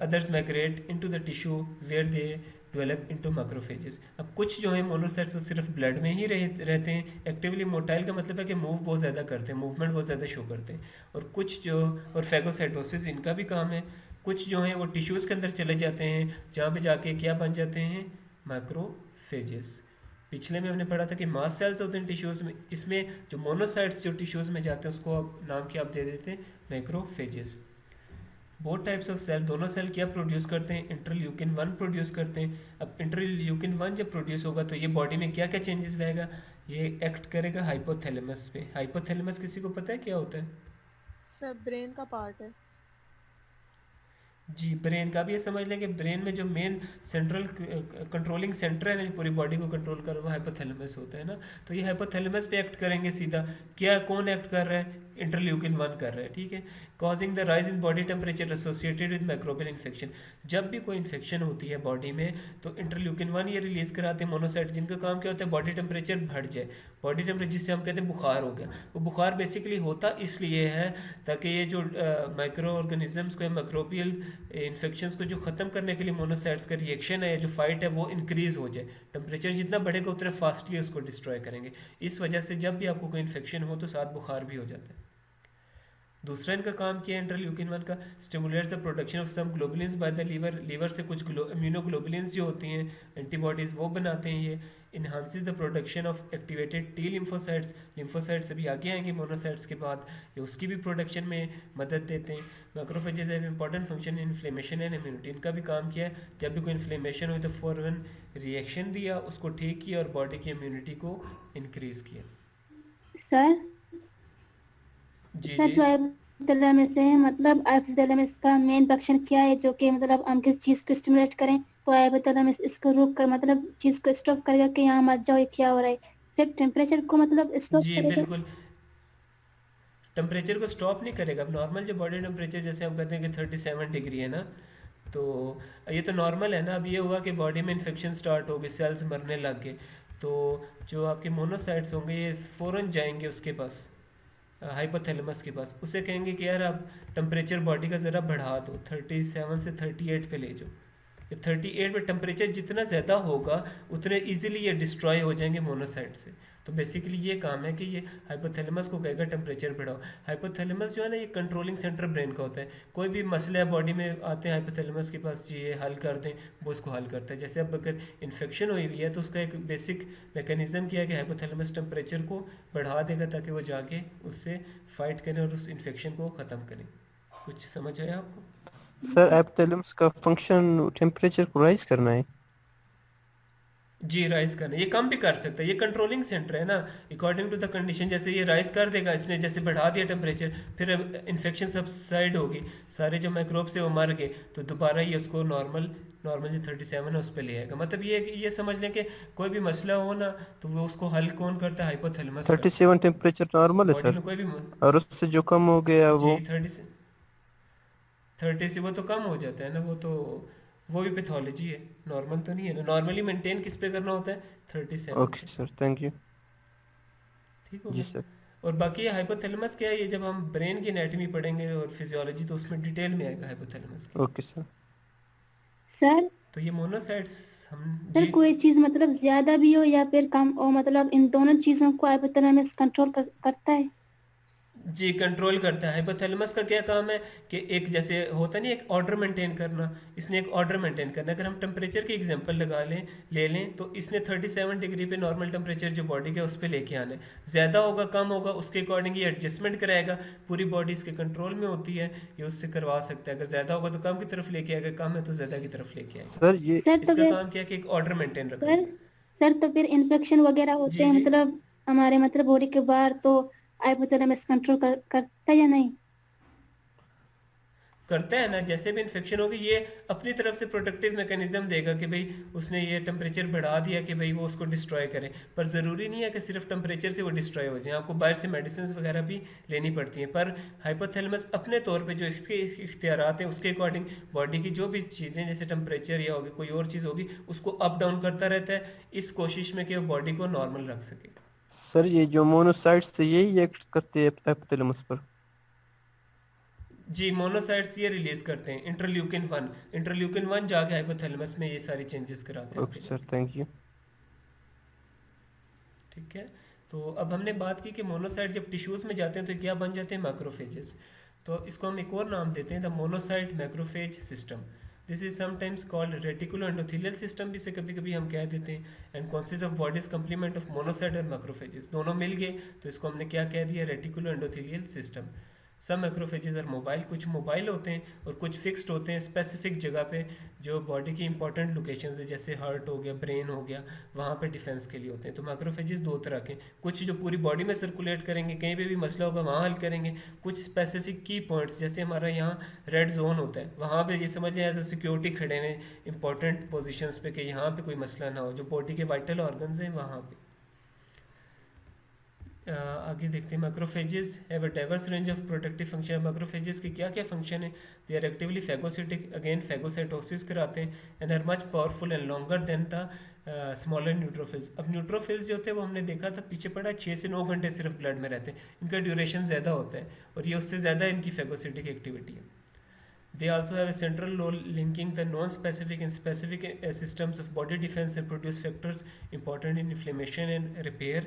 others migrate into the tissue where they develop into macrophages। अब कुछ जो है मोनोसाइट्स वो सिर्फ ब्लड में ही रहते हैं। एक्टिवली मोटाइल का मतलब है कि मूव बहुत ज़्यादा करते हैं, मूवमेंट बहुत ज़्यादा शो करते हैं। और कुछ जो और फेगोसाइटोसिस इनका भी काम है। कुछ जो है वो टिश्यूज़ के अंदर चले जाते हैं जहाँ पे जाके क्या बन जाते हैं? मैक्रोफेजेस। पिछले में हमने पढ़ा था कि मास्ट सेल्स होते हैं टिश्यूज़ में, इसमें जो मोनोसाइट्स जो टिश्यूज़ में जाते हैं उसको आप नाम क्या आप दे देते हैं? Macrophages. Both types of cell, दोनों सेल क्या प्रोड्यूस करते हैं? इंटरल्यूकिन 1 प्रोड्यूस करते हैं। अब इंटरल्यूकिन 1 जब प्रोड्यूस होगा तो ये बॉडी में क्या क्या चेंजेस लाएगा? ये एक्ट करेगा हाइपोथैलेमस पे। हाइपोथैलेमस किसी को पता है क्या होता है? सर ब्रेन का पार्ट है। जी, ब्रेन का भी ये समझ लें कि ब्रेन में जो मेन सेंट्रल कंट्रोलिंग सेंटर है ना, पूरी बॉडी को कंट्रोल कर वो हाइपोथैलेमस होता है ना। तो ये हाइपोथैलेमस पे एक्ट करेंगे सीधा। क्या कौन एक्ट कर रहा है? इंटरल्यूकिन 1 कर रहा है, ठीक है। Causing the rise in body temperature associated with microbial infection. जब भी कोई इन्फेक्शन होती है बॉडी में तो इंटरल्यूकिन 1 ये रिलीज कराते हैं मोनोसाइट, जिनका काम क्या होता है? बॉडी टेम्परेचर बढ़ जाए। बॉडी टेम्परेचर जिससे हम कहते हैं बुखार हो गया, वो बुखार बेसिकली होता इसलिए है ताकि ये जो माइक्रो ऑर्गेनिजम्स को, माइक्रोबियल इन्फेक्शंस को जो ख़त्म करने के लिए मोनोसाइट्स का रिएक्शन है, जो फाइट है, वो इंक्रीज़ हो जाए। टेम्परेचर जितना बढ़ेगा उतना फास्टली उसको डिस्ट्रॉय करेंगे। इस वजह से जब भी आपको कोई इन्फेक्शन हो तो साथ बुखार भी हो जाता है। दूसरा इनका काम किया है इंटरल्यूकिन 1 का, stimulates the production of some globulins by the liver, liver से कुछ इम्यूनोग्लोबुलिन्स जो होती हैं एंटीबॉडीज़ वो बनाते हैं ये, enhances the production of activated T lymphocytes, lymphocytes अभी आगे आएंगे मोनोसाइट्स के बाद, ये उसकी भी प्रोडक्शन में मदद देते हैं। Macrophages have important function in inflammation and immunity, इनका भी काम किया है, जब भी कोई इन्फ्लेमेशन हुई तो फौरन रिएक्शन दिया, उसको ठीक किया और बॉडी की इम्यूनिटी को इंक्रीज किया। सर जी सर जी जो हाइपोथैलेमस है, मतलब हाइपोथैलेमस का मेन फंक्शन क्या है, जो कि मतलब हम किस चीज को स्टिमुलेट करें तो हाइपोथैलेमस इसको रोक कर मतलब चीज को स्टॉप करेगा कि यहाँ मत जाओ, ये क्या हो रहा है, सिर्फ टेम्परेचर को मतलब स्टॉप जी करेगा। बिल्कुल, टेम्परेचर को स्टॉप नहीं करेगा। अब नॉर्मल जो बॉडी टेम्परेचर जैसे हम कहते हैं कि 37 डिग्री है ना, तो ये तो नॉर्मल है ना। अब ये हुआ कि बॉडी में इन्फेक्शन स्टार्ट हो गई, सेल्स मरने लग गए, तो जो आपके मोनोसाइट्स होंगे ये फ़ौरन जाएंगे उसके पास, हाइपोथैलेमस के पास, उसे कहेंगे कि यार आप टेम्परेचर बॉडी का ज़रा बढ़ा दो, 37 से 38 पे ले जाओ। जब 38 पे टेम्परेचर जितना ज़्यादा होगा उतने इजीली ये डिस्ट्रॉय हो जाएंगे मोनोसाइट से। तो बेसिकली ये काम है कि ये हाइपोथैलेमस को कहेगा टेम्परेचर बढ़ाओ। हाइपोथैलेमस जो है ना, ये कंट्रोलिंग सेंटर ब्रेन का होता है। कोई भी मसला है बॉडी में आते हैं हाइपोथैलेमस के पास, जी ये हल कर दें, वो उसको हल करता है। जैसे अब अगर इन्फेक्शन हुई हुई है तो उसका एक बेसिक मैकेनिज्म किया है कि हाइपोथैलेमस टेम्परेचर को बढ़ा देगा ताकि वो जाके उससे फाइट करें और उस इन्फेक्शन को ख़त्म करें। कुछ समझ आया आपको? सर हाइपोथैलेमस का फंक्शन टेम्परेचर को राइज करना है। जी राइज करना, ये कम भी कर सकता है, ये कंट्रोलिंग सेंटर है ना, अकॉर्डिंग टू द कंडीशन। जैसे ये राइज कर देगा, इसने जैसे बढ़ा दिया टेम्परेचर, फिर इन्फेक्शन सबसाइड होगी, सारे जो माइक्रोब से वो मर गए, तो दोबारा ये उसको नॉर्मल जो 37 है उस पर ले आएगा। मतलब ये समझ लें कि कोई भी मसला हो ना तो वो उसको हल कौन करता है? हाइपोथैलेमस करता 37 टेम्परेचर नॉर्मल है है। बॉडी सर, में कोई भी और उससे जो कम हो गया वो जी 30 से वो तो कम हो जाता है ना, वो भी पैथोलॉजी है, नॉर्मल तो नहीं है ना। नॉर्मली मेंटेन किस पे करना होता है? 37 ओके पे। Sir, thank you. ठीक हो जी गया। सर। और बाकी ये हाइपोथैलेमस क्या है, ये जब हम ब्रेन की एनाटॉमी पढ़ेंगे और फिजियोलॉजी तो उसमें डिटेल में आएगा हाइपोथैलेमस की। Okay sir. सर तो ये मोनोसाइट्स हम सर जी कोई चीज मतलब ज्यादा भी हो या फिर कम हो, मतलब इन दोनों चीजों को हाइपोथैलेमस कंट्रोल करता है। जी कंट्रोल करता है। हाइपोथैलेमस का क्या काम है कि एक जैसे होता नहीं, एक ऑर्डर मेंटेन करना, इसने एक ऑर्डर मेंटेन करना है। अगर हम टेम्परेचर की एग्जांपल ले लें तो इसने 37 डिग्री पे नॉर्मल टेम्परेचर जो बॉडी का उस पर लेके आना है। ज़्यादा होगा कम होगा उसके अकॉर्डिंग ये एडजस्टमेंट कराएगा, पूरी बॉडी इसके कंट्रोल में होती है, ये उससे करवा सकता है। अगर ज़्यादा होगा तो कम की तरफ लेके आएगा, कम है तो ज़्यादा की तरफ लेके आएगा। सर ये सर तो इसका फिर काम क्या है कि एक ऑर्डर मेंटेन रखना। सर सर तो फिर इन्फेक्शन वगैरह होते जी हैं जी मतलब हमारे मतलब बॉडी के बाहर, तो हाइपोथैलेमस कंट्रोल करता है या नहीं। करता है ना, जैसे भी इन्फेक्शन होगी ये अपनी तरफ से प्रोटेक्टिव मैकेनिज्म देगा कि भाई उसने ये टेम्परेचर बढ़ा दिया कि भाई वो उसको डिस्ट्रॉय करे। पर ज़रूरी नहीं है कि सिर्फ टेम्परेचर से वो डिस्ट्रॉय हो जाए, आपको बाहर से मेडिसिन वगैरह भी लेनी पड़ती हैं। पर हाइपोथैलेमस अपने तौर पे जो इसके इख्तियारात हैं उसके अकॉर्डिंग बॉडी की जो भी चीज़ें जैसे टेम्परेचर या होगी कोई और चीज़ होगी उसको अप डाउन करता रहता है, इस कोशिश में कि वो बॉडी को नॉर्मल रख सके। सर ये जो मोनोसाइट्स थे यही एक्ट करते हैं हाइपोथैलेमस पर। जी मोनोसाइट्स ये रिलीज करते हैं इंटरल्यूकिन 1 जाके हाइपोथैलेमस में ये सारी चेंजेस कराते हैं ओके आपके सर, लिए। Thank you. ठीक है, तो अब हमने बात की कि मोनोसाइट जब टिश्यूज में जाते हैं तो क्या बन जाते हैं? मैक्रोफेजेस। तो इसको हम एक और नाम देते हैं the monocyte macrophage system. This is sometimes called reticulo endothelial system भी से कभी कभी हम कह देते हैं, and consist of bodies complement of monocyte और मैक्रोफेजेस, दोनों मिल गए तो इसको हमने क्या कह दिया? Reticulo endothelial system. सब मैक्रोफेजेस और मोबाइल, कुछ मोबाइल होते हैं और कुछ फिक्स्ड होते हैं स्पेसिफिक जगह पे जो बॉडी की इंपॉर्टेंट लोकेशंस है, जैसे हार्ट हो गया, ब्रेन हो गया, वहाँ पे डिफेंस के लिए होते हैं। तो मैक्रोफेजेस दो तरह के, कुछ जो पूरी बॉडी में सर्कुलेट करेंगे, कहीं पे भी मसला होगा वहाँ हल करेंगे, कुछ स्पेसिफिक की पॉइंट्स जैसे हमारा यहाँ रेड जोन होता है वहाँ पे ये समझ लें एज ए सिक्योरिटी खड़े हुए इंपॉर्टेंट पोजिशंस पे कि यहाँ पे कोई मसला ना हो, जो बॉडी के वाइटल ऑर्गन्स हैं वहाँ पे। आगे देखते हैं macrophages have a diverse range of protective function. Macrophages के क्या क्या फंक्शन है? They are actively phagocytic, again phagocytosis कराते हैं, and are much powerful and longer than the smaller neutrophils. अब न्यूट्रोफिल्स जो होते हैं वो हमने देखा था पीछे पड़ा 6 से 9 घंटे सिर्फ ब्लड में रहते हैं, इनका ड्यूरेशन ज़्यादा होता है और ये उससे ज़्यादा इनकी फैगोसिटिक एक्टिविटी है। They also have a central role linking the non-specific and specific systems of body defense and produce factors important in inflammation and repair.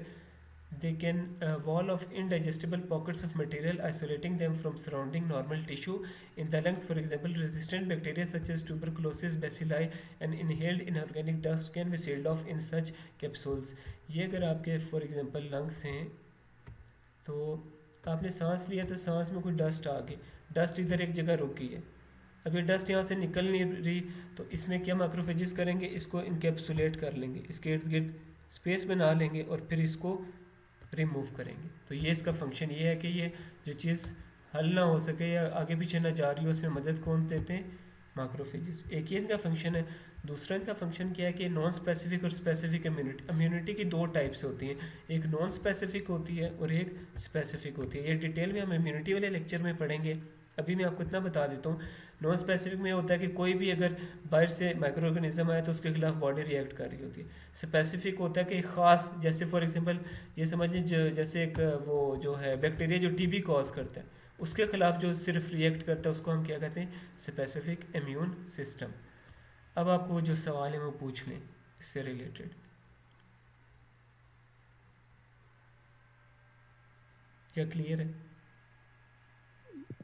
they can wall of indigestible pockets of material isolating them from surrounding normal tissue in the lungs. For example, resistant bacteria such as tuberculosis bacilli and inhaled inorganic dust can be sealed off in such capsules. ये अगर आपके for example lungs हैं तो आपने सांस लिया तो सांस में कोई डस्ट आ गई, डस्ट इधर एक जगह रुक गई है, अब ये डस्ट यहाँ से निकल नहीं रही, तो इसमें क्या मैक्रोफेजेस करेंगे, इसको इनकेप्सुलेट कर लेंगे, इसके इर्द गिर्द स्पेस बना लेंगे और फिर इसको रिमूव करेंगे। तो ये इसका फंक्शन ये है कि ये जो चीज़ हल ना हो सके या आगे पीछे ना जा रही हो उसमें मदद कौन देते हैं, मैक्रोफेजेस। एक ये इनका फंक्शन है। दूसरा इनका फंक्शन क्या है कि नॉन स्पेसिफिक और स्पेसिफिक इम्यूनिटी की दो टाइप्स होती हैं, एक नॉन स्पेसिफिक होती है और एक स्पेसिफिक होती है। ये डिटेल में हम इम्यूनिटी वाले लेक्चर में पढ़ेंगे, अभी मैं आपको इतना बता देता हूँ। नॉन स्पेसिफिक में होता है कि कोई भी अगर बाहर से माइक्रो ऑर्गेनिज्म आए तो उसके खिलाफ बॉडी रिएक्ट कर रही होती है। स्पेसिफिक होता है कि ख़ास, जैसे फॉर एग्जांपल ये समझ लें जैसे एक वो जो है बैक्टीरिया जो टीबी कॉज करता है उसके खिलाफ जो सिर्फ रिएक्ट करता है उसको हम क्या कहते हैं, स्पेसिफिक इम्यून सिस्टम। अब आपको जो सवाल है वो पूछ लें इससे रिलेटेड। क्या क्लियर है?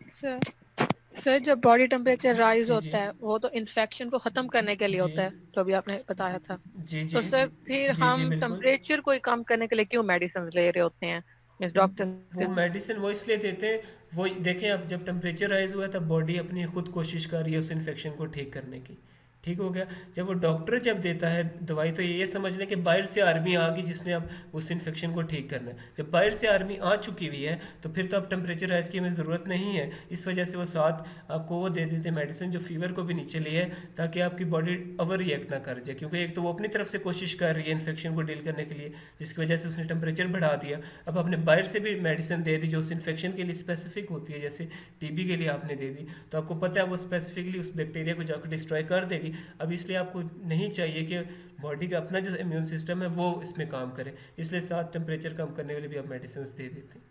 सर जब बॉडी टेम्परेचर राइज जी, होता है वो तो इन्फेक्शन को खत्म करने के लिए जी। होता है, जो अभी आपने बताया था। जी जी तो सर फिर जी, हम बिल्कुल। टेम्परेचर को कम करने के लिए क्यों मेडिसिन ले रहे होते हैं इस डॉक्टर वो मेडिसिन वो इसलिए देते हैं, वो देखें अब जब टेम्परेचर राइज हुआ तब बॉडी अपनी खुद कोशिश कर रही है उस इन्फेक्शन को ठीक करने की, ठीक हो गया। जब वो डॉक्टर जब देता है दवाई तो ये समझ लें कि बाहर से आर्मी आ गई जिसने अब उस इन्फेक्शन को ठीक करना है। जब बाहर से आर्मी आ चुकी हुई है तो फिर तो अब टेम्परेचर राइज की हमें ज़रूरत नहीं है। इस वजह से वो साथ आपको वो दे देते मेडिसिन जो फीवर को भी नीचे लिए ताकि आपकी बॉडी ओवर रिएक्ट ना कर जाए, क्योंकि एक तो वो अपनी तरफ से कोशिश कर रही है इन्फेक्शन को डील करने के लिए जिसकी वजह से उसने टेम्परेचर बढ़ा दिया। अब आपने बाहर से भी मेडिसिन दे दी जो उस इन्फेक्शन के लिए स्पेसिफिक होती है, जैसे टीबी के लिए आपने दे दी, तो आपको पता है वो स्पेसिफिकली उस बैक्टीरिया को जाकर डिस्ट्रॉय कर देगी। अब इसलिए आपको नहीं चाहिए कि बॉडी का अपना जो इम्यून सिस्टम है वो इसमें काम करे, इसलिए साथ टेम्परेचर कम करने के लिए भी आप मेडिसिन दे देते हैं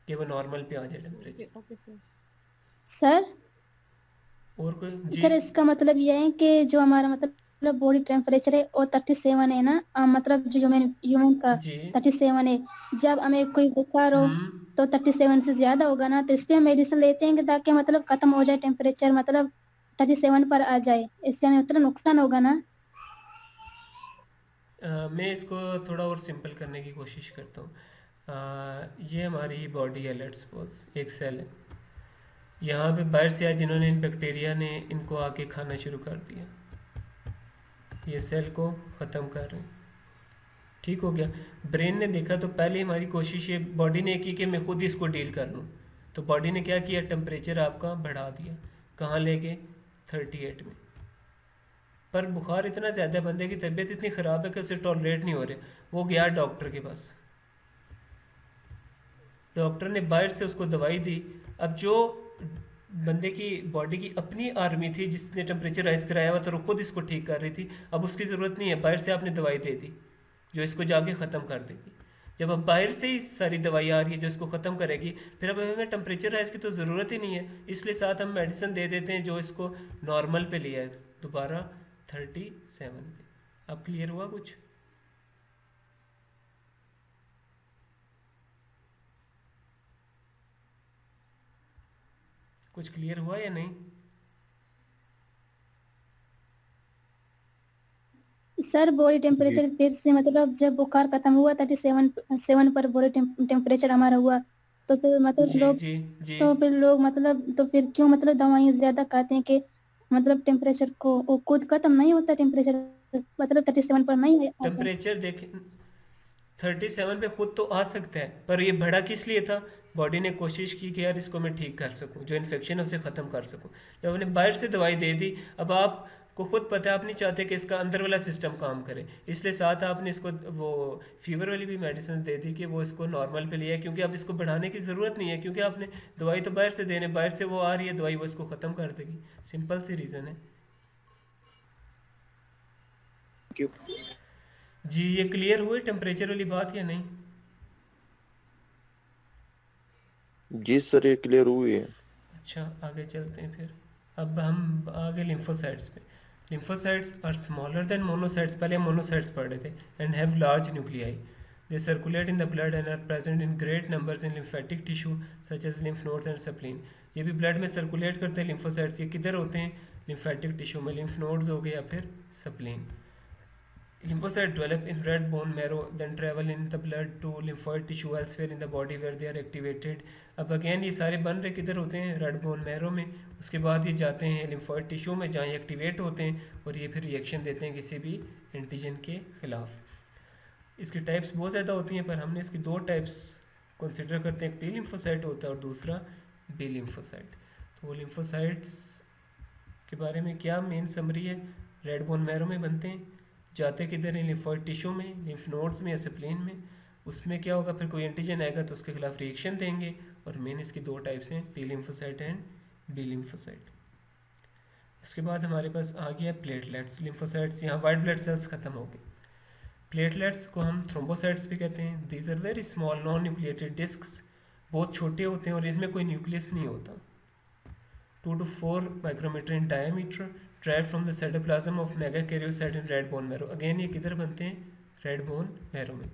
कि वो नॉर्मल पे आ जाए टेम्परेचर। Okay sir. सर और कोई जी? सर इसका मतलब यह है कि जो हमारा मतलब बॉडी टेम्परेचर है वो 37 है ना, मतलब जो ह्यूमन का जी 37 है। जब हमें कोई बुखार हो हम्म, तो 37 से ज्यादा होगा ना, तो इसलिए हम मेडिसिन लेते हैं कि ताकि मतलब खत्म हो जाए टेम्परेचर, मतलब 37 पर आ जाए, इसलिए हमें मतलब नुकसान होगा ना। मैं इसको थोड़ा और सिंपल करने की कोशिश करता हूँ। ये हमारी बॉडी है, लेट्स सपोज एक सेल है, यहाँ पे बाहर से आए जिन्होंने इन बैक्टीरिया ने इनको आके खाना शुरू कर दिया, ये सेल को ख़त्म कर रहे हैं, ठीक हो गया। ब्रेन ने देखा तो पहले हमारी कोशिश ये बॉडी ने की कि मैं खुद ही इसको डील कर लूँ, तो बॉडी ने क्या किया, टेम्परेचर आपका बढ़ा दिया, कहाँ ले गए 38 में। पर बुखार इतना ज़्यादा, बंदे की तबीयत इतनी ख़राब है कि उसे टॉलरेट नहीं हो रहे, वो गया डॉक्टर के पास, डॉक्टर ने बाहर से उसको दवाई दी। अब जो बंदे की बॉडी की अपनी आर्मी थी जिसने टेम्परेचर राइज कराया हुआ तो वो खुद इसको ठीक कर रही थी, अब उसकी ज़रूरत नहीं है, बाहर से आपने दवाई दे दी जो इसको जाके ख़त्म कर देगी। जब अब बाहर से ही सारी दवाई आ रही है जो इसको ख़त्म करेगी, फिर अब हमें टेम्परेचर राइज की तो ज़रूरत ही नहीं है, इसलिए साथ हम मेडिसिन दे देते हैं जो इसको नॉर्मल पे लिया है दोबारा 37 पे। अब क्लियर हुआ कुछ? कुछ क्लियर हुआ या नहीं? सर बॉडी टेम्परेचर फिर से मतलब जब बुखार खत्म हुआ 37 पर बॉडी टेम्परेचर हमारा हुआ, तो फिर मतलब जी लोग जी जी तो फिर लोग मतलब तो फिर क्यों मतलब दवाइयाँ ज्यादा खाते हैं कि मतलब टेम्परेचर को वो खुद खत्म नहीं होता, टेम्परेचर मतलब 37 पर नहीं आता। टेम्परेचर देख 37 पे खुद तो आ सकता है, पर ये बढ़ा किस लिए था, बॉडी ने कोशिश की कि यार इसको मैं ठीक कर सकूं, जो इन्फेक्शन है उसे ख़त्म कर सकूं। जब हमने बाहर से दवाई दे दी, अब आपको खुद पता है आप नहीं चाहते कि इसका अंदर वाला सिस्टम काम करे, इसलिए साथ आपने इसको वो फीवर वाली भी मेडिसिन दे दी कि वो इसको नॉर्मल पे लिया है, क्योंकि अब इसको बढ़ाने की ज़रूरत नहीं है, क्योंकि आपने दवाई तो बाहर से देने, बाहर से वो आ रही है दवाई, वो इसको ख़त्म कर देगी। सिंपल सी रीज़न है जी। ये क्लियर हुई टेम्परेचर वाली बात या नहीं? जी सर ये क्लियर हुई है। अच्छा आगे चलते हैं फिर। अब हम आगे लिम्फोसाइट्स पे। Lymphocytes are smaller than monocytes, पहले हम मोनोसाइट्स पढ़ रहे थे, and have large nuclei. They circulate in the blood and are present in great numbers in lymphatic tissue such as lymph nodes and spleen. ये भी blood में circulate करते हैं लिम्फोसाइट्स। ये किधर होते हैं? लिम्फेटिक टिश्यू में, लिम्फ नोड्स हो गए या फिर spleen. Lymphocytes develop in red bone marrow, then travel in the blood to lymphoid tissue elsewhere in the body where they are activated. अब अगेन ये सारे बन रहे किधर होते हैं? रेड बोन मैरो में। उसके बाद ये जाते हैं लिम्फोइड टिश्यू में जहाँ ये एक्टिवेट होते हैं और ये फिर रिएक्शन देते हैं किसी भी एंटीजन के खिलाफ। इसकी टाइप्स बहुत ज़्यादा होती हैं पर हमने इसकी दो टाइप्स कंसिडर करते हैं, एक टी लिम्फोसाइट होता है और दूसरा बी लिम्फोसाइट। तो लिम्फोसाइट्स के बारे में क्या मेन समरी है? रेड बोन मैरो में बनते हैं, जाते किधर हैं? लिम्फोइड टिश्यू में, लिम्फ नोड्स में या स्प्लीन में। उसमें क्या होगा? फिर कोई एंटीजन आएगा तो उसके खिलाफ रिएक्शन देंगे। और मेन इसकी दो टाइप्स हैं, T lymphocyte and B lymphocyte. इसके बाद हमारे पास आ गया प्लेटलेट्स। लिम्फोसाइट्स, यहाँ वाइट ब्लड सेल्स खत्म हो गए। प्लेटलेट्स को हम थ्रोम्बोसाइट्स भी कहते हैं। These are very small non nucleated discs, बहुत छोटे होते हैं और इसमें कोई न्यूक्लियस नहीं होता। 2 to 4 micrometer in diameter, derived from the cytoplasm of megakaryocyte in red bone marrow. Again ये किधर बनते हैं? Red bone marrow में।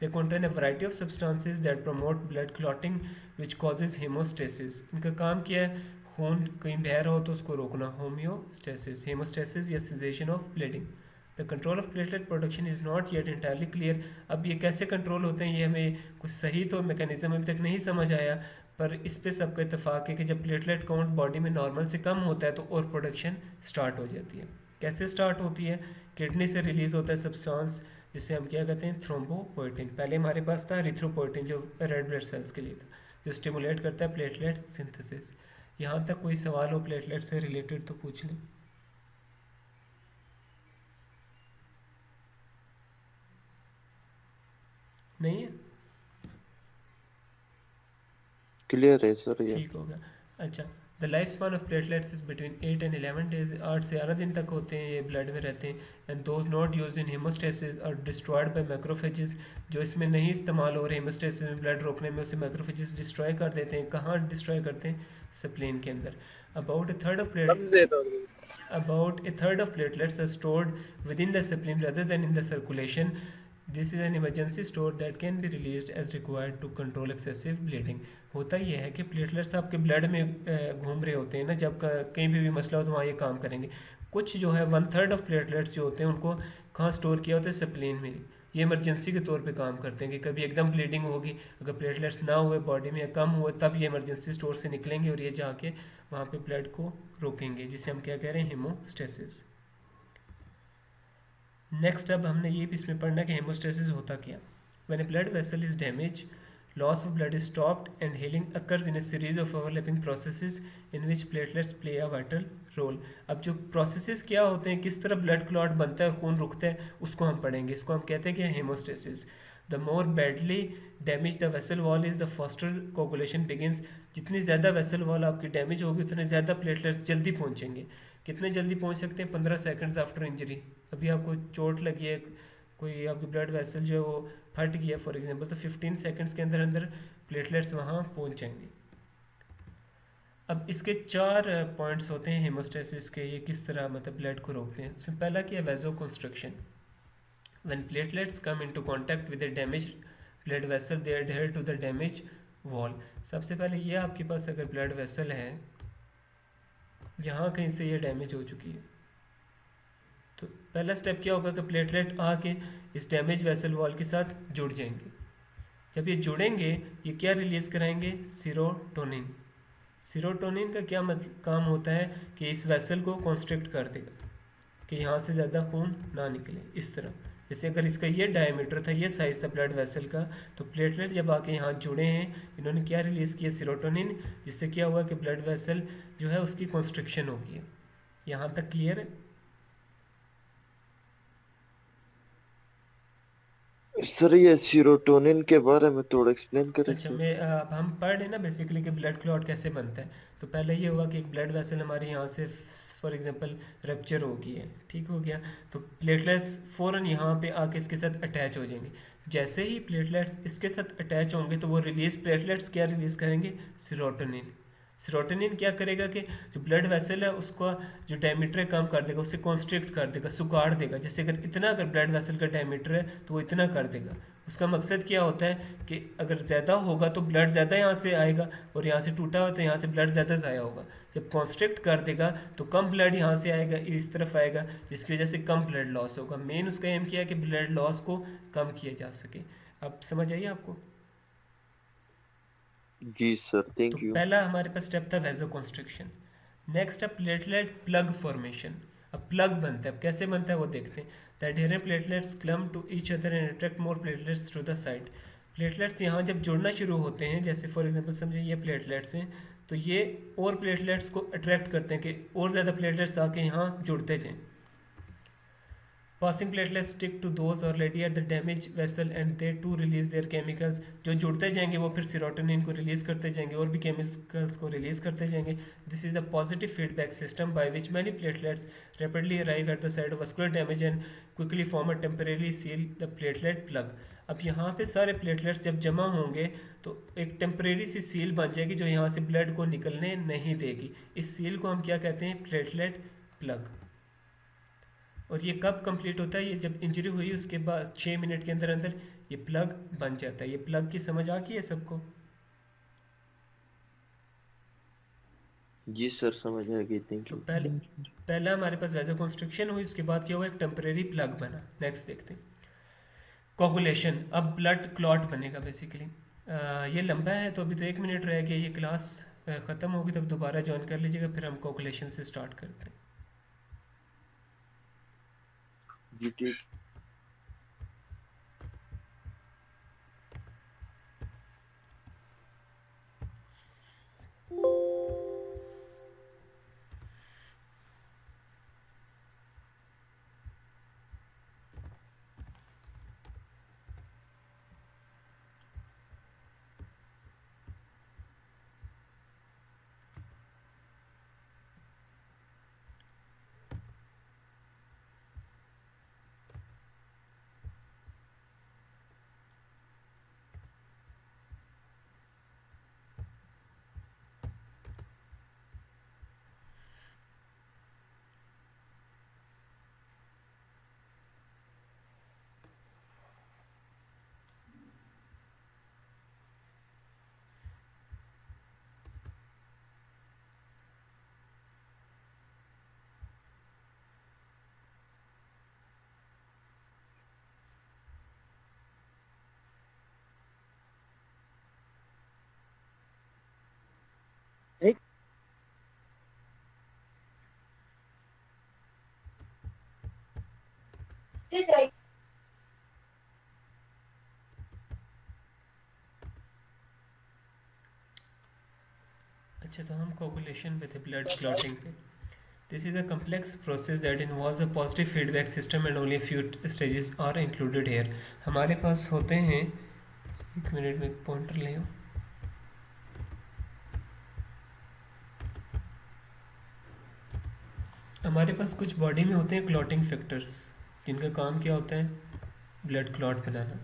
They contain a variety of substances that promote blood clotting, which causes hemostasis. इनका काम क्या है? खून कहीं बह रहा हो तो उसको रोकना, homeostasis, hemostasis या cessation of bleeding. The control of platelet production is not yet entirely clear. अब ये कैसे कंट्रोल होते हैं ये हमें कुछ सही तो मैकेनिज्म अभी तक नहीं समझ आया, पर इस पे सबका इत्तेफाक है कि जब प्लेटलेट काउंट बॉडी में नॉर्मल से कम होता है तो और प्रोडक्शन स्टार्ट हो जाती है। कैसे स्टार्ट होती है? किडनी से रिलीज होता है सब्सटेंस जिसे हम क्या कहते हैं? थ्रोम्बोपोएटिन। पहले हमारे पास था एरिथ्रोपोएटिन जो रेड ब्लड सेल्स के लिए था, जो स्टिमुलेट करता है प्लेटलेट सिंथेसिस। यहाँ तक कोई सवाल हो प्लेटलेट से रिलेटेड तो पूछ लें। नहीं है? क्लियर है सर ये। ठीक होगा। अच्छा, the life span of platelets is between 8 and 11 days। 8 से 11 दिन तक होते हैं ये ब्लड में रहते हैं। And those not used in haemostasis are destroyed by macrophages. जो इसमें नहीं इस्तेमाल हो रहे हेमोस्टेसिस में ब्लड रोकने में, उसे मैक्रोफेजेस डिस्ट्रॉय कर देते हैं। कहाँ डिस्ट्रॉय करते हैं? स्प्लीन के अंदर। About a third of platelets are stored within the spleen rather than in the circulation. This is an emergency store that can be released as required to control excessive bleeding. होता ये है कि platelets आपके blood में घूम रहे होते हैं ना, जब कहीं भी मसला हो तो वहाँ ये काम करेंगे। कुछ जो है 1/3 ऑफ प्लेटलेट्स जो होते हैं उनको कहाँ स्टोर किया होता है? स्प्लीन में। ये इमरजेंसी के तौर पे काम करते हैं कि कभी एकदम ब्लीडिंग होगी, अगर प्लेटलेट्स ना हुए बॉडी में या कम हुए तब ये इमरजेंसी स्टोर से निकलेंगे और ये जाके वहाँ पे ब्लड को रोकेंगे, जिसे हम क्या कह रहे हैं? हेमोस्टेसिस। नेक्स्ट अब हमने ये भी इसमें पढ़ना है कि हेमोस्टेसिस होता क्या। When a blood vessel is damage, loss of blood is stopped and healing occurs in a series of overlapping processes in which platelets play a vital role. अब जो प्रोसेसेस क्या होते हैं, किस तरह ब्लड क्लॉट बनता है और खून रुकता है, उसको हम पढ़ेंगे। इसको हम कहते हैं कि haemostasis. The more badly damage the vessel wall is the faster coagulation begins. जितनी ज़्यादा वेसल वॉल आपकी डैमेज होगी उतने ज़्यादा प्लेटलेट्स जल्दी पहुँचेंगे। कितने जल्दी पहुँच सकते हैं? 15 सेकेंड्स आफ्टर इंजरी। अभी आपको चोट लगी है, कोई आपकी ब्लड वेसल जो है वो फट गया फॉर एग्जांपल, तो 15 सेकंड्स के अंदर अंदर प्लेटलेट्स वहाँ पहुँच जाएंगे। अब इसके 4 पॉइंट्स होते हैं हेमोस्टेसिस के, ये किस तरह मतलब ब्लड को रोकते हैं। उसमें पहला क्या है? Vasoconstriction. When platelets come into contact with the damage blood vessel they adhere to the damage wall. सबसे पहले ये आपके पास अगर ब्लड वेसल है, यहाँ कहीं से ये डैमेज हो चुकी है, तो पहला स्टेप क्या होगा कि प्लेटलेट आके इस डैमेज वेसल वॉल के साथ जुड़ जाएंगे। जब ये जुड़ेंगे ये क्या रिलीज कराएंगे? सीरोटोनिन। सीरोटोनिन का क्या काम होता है कि इस वेसल को कॉन्स्ट्रिक्ट कर देगा कि यहाँ से ज़्यादा खून ना निकले। इस तरह जैसे अगर इसका ये डायमीटर था, ये साइज़ था ब्लड वेसल का, तो प्लेटलेट जब आके यहाँ जुड़े हैं, इन्होंने क्या रिलीज़ किया? सीरोटोनिन, जिससे क्या हुआ कि ब्लड वेसल जो है उसकी कॉन्स्ट्रिक्शन हो गई है। यहाँ तक क्लियर है? सर ये सीरोटोनिन के बारे में थोड़ा एक्सप्लेन करें अच्छा, सर। मैं अब हम पढ़ रहे ना बेसिकली कि ब्लड क्लॉट कैसे बनता है। तो पहले ये हुआ कि एक ब्लड वेसल हमारे यहाँ से फॉर एग्जांपल रप्चर हो गई है, ठीक हो गया, तो प्लेटलेट्स फ़ौरन यहाँ पे आके इसके साथ अटैच हो जाएंगे। जैसे ही प्लेटलेट्स इसके साथ अटैच होंगे तो वो रिलीज प्लेटलेट्स क्या रिलीज़ करेंगे? सीरोटोनिन। सीरोटोनिन क्या करेगा कि जो ब्लड वेसल है उसका जो डायमीटर है कम कर देगा, उससे कॉन्स्ट्रिक्ट कर देगा, सुखाड़ देगा। जैसे अगर इतना अगर ब्लड वेसल का डायमीटर है तो वो इतना कर देगा, उसका मकसद क्या होता है कि अगर ज़्यादा होगा तो ब्लड ज़्यादा यहाँ से आएगा, और यहाँ से टूटा हुआ तो यहाँ से ब्लड ज़्यादा ज़ाया होगा। जब कॉन्स्ट्रिक्ट कर देगा तो कम ब्लड यहाँ से आएगा, इस तरफ आएगा, जिसकी वजह से कम ब्लड लॉस होगा। मेन उसका एम किया है कि ब्लड लॉस को कम किया जा सके। अब समझ आइए आपको? जी सर, तो थैंक यू। पहला हमारे पास स्टेप था वैसोकॉन्स्ट्रिक्शन। नेक्स्ट है प्लेटलेट प्लग फॉर्मेशन। अब प्लग बनता है, अब कैसे बनता है वो देखते हैं। The adherent platelets clump to each other and attract more platelets to the side. Platelets यहाँ जब जुड़ना शुरू होते हैं, जैसे फॉर एग्जांपल समझिए ये प्लेटलेट्स हैं, तो ये और प्लेटलेट्स को अट्रैक्ट करते हैं कि और ज़्यादा प्लेटलेट्स आके यहाँ जुड़ते जाएँ। Passing platelets stick to those already at the damaged vessel and they too release their chemicals। जो जुड़ते जाएंगे वो फिर serotonin को रिलीज करते जाएंगे और भी chemicals को रिलीज करते जाएंगे। This is a positive feedback system by which many platelets rapidly arrive at the site of vascular damage and quickly form a temporary seal, the platelet plug। अब यहाँ पे सारे प्लेटलेट्स जब जमा होंगे तो एक टेम्परेरी सी सील बन जाएगी जो यहाँ से ब्लड को निकलने नहीं देगी। इस सील को हम क्या कहते हैं? Platelet plug. और ये कब कंप्लीट होता है? ये जब इंजरी हुई उसके बाद 6 मिनट के अंदर अंदर ये प्लग बन जाता है। ये प्लग की समझ आ गई है सबको? जी सर, समझ आ गई, थैंक तो यू। पहला हमारे पास वैसोकॉन्स्ट्रिक्शन हुई, उसके बाद क्या हुआ? एक टेम्परेरी प्लग बना। नेक्स्ट देखते हैं कोगुलेशन। अब ब्लड क्लॉट बनेगा बेसिकली। ये लंबा है तो अभी तो 1 मिनट रह गया, ये क्लास ख़त्म होगी तब दोबारा ज्वाइन कर लीजिएगा, फिर हम कोगुलेशन से स्टार्ट करते हैं। जी ठीक। अच्छा, तो हम कोगुलेशन पे थे, ब्लड क्लॉटिंग पे। This is a complex process that involves a positive feedback system and only few stages are included here. हमारे पास होते हैं, 1 मिनट में पॉइंटर ले आओ। हमारे पास कुछ बॉडी में होते हैं क्लॉटिंग फैक्टर्स, जिनका काम क्या होता है? ब्लड क्लॉट बनाना।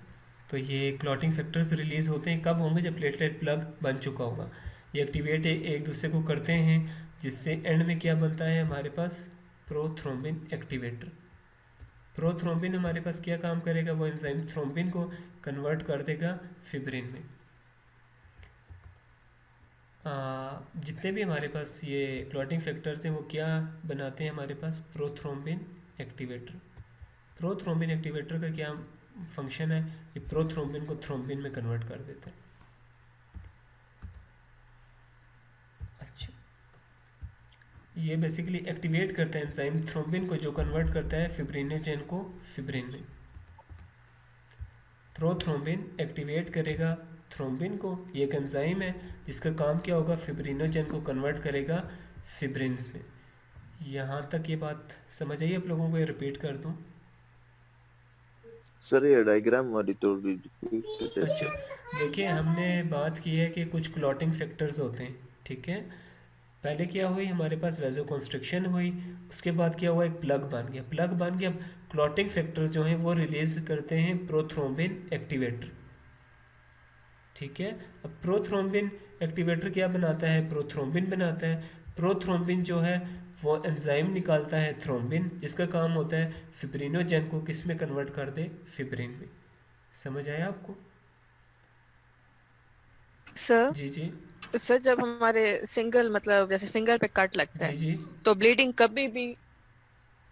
तो ये क्लॉटिंग फैक्टर्स रिलीज होते हैं कब होंगे? जब प्लेटलेट प्लग बन चुका होगा। ये एक्टिवेट एक दूसरे को करते हैं, जिससे एंड में क्या बनता है हमारे पास? Prothrombin activator. प्रोथ्रोम्बिन हमारे पास क्या काम करेगा? वो एंजाइम थ्रोम्बिन को कन्वर्ट कर देगा फिब्रिन में। जितने भी हमारे पास ये क्लॉटिंग फैक्टर्स हैं वो क्या बनाते हैं हमारे पास? Prothrombin activator. प्रोथ्रोम्बिन एक्टिवेटर का क्या फंक्शन है? ये प्रोथ्रोम्बिन को थ्रोम्बिन में कन्वर्ट कर देता है। अच्छा, ये बेसिकली एक्टिवेट करता है एंजाइम थ्रोम्बिन को, जो कन्वर्ट करता है फिब्रिनोजेन को फिब्रिन में। प्रोथ्रोम्बिन एक्टिवेट करेगा थ्रोम्बिन को। ये एक एंजाइम है जिसका काम क्या होगा? फिब्रिनोजेन को कन्वर्ट करेगा फिब्रिन्स में। यहाँ तक ये बात समझ आई आप लोगों को? ये रिपीट कर दूँ? सर ये डायग्राम वाली तो repeat कर अच्छा, देखिए हमने बात की है कि कुछ क्लॉटिंग फैक्टर्स होते हैं, ठीक है। पहले क्या हुई? हमारे पास वैसोकॉन्स्ट्रिक्शन हुई, उसके बाद क्या हुआ? एक प्लग बन गया। प्लग बन गया, अब क्लॉटिंग फैक्टर्स जो हैं वो रिलीज करते हैं प्रोथ्रोम्बिन एक्टिवेटर, ठीक है। अब प्रोथ्रोम्बिन एक्टिवेटर क्या बनाता है? प्रोथ्रोम्बिन बनाता है। प्रोथ्रोम्बिन जो है वो एंजाइम निकालता है थ्रोम्बिन, जिसका काम होता है फिब्रिनोजेन को किस में कन्वर्ट कर दे? फिब्रिन में। समझ आया आपको? सर जी जी सर जब हमारे सिंगल मतलब जैसे फिंगर पे कट लगता जी है जी। तो ब्लीडिंग कभी भी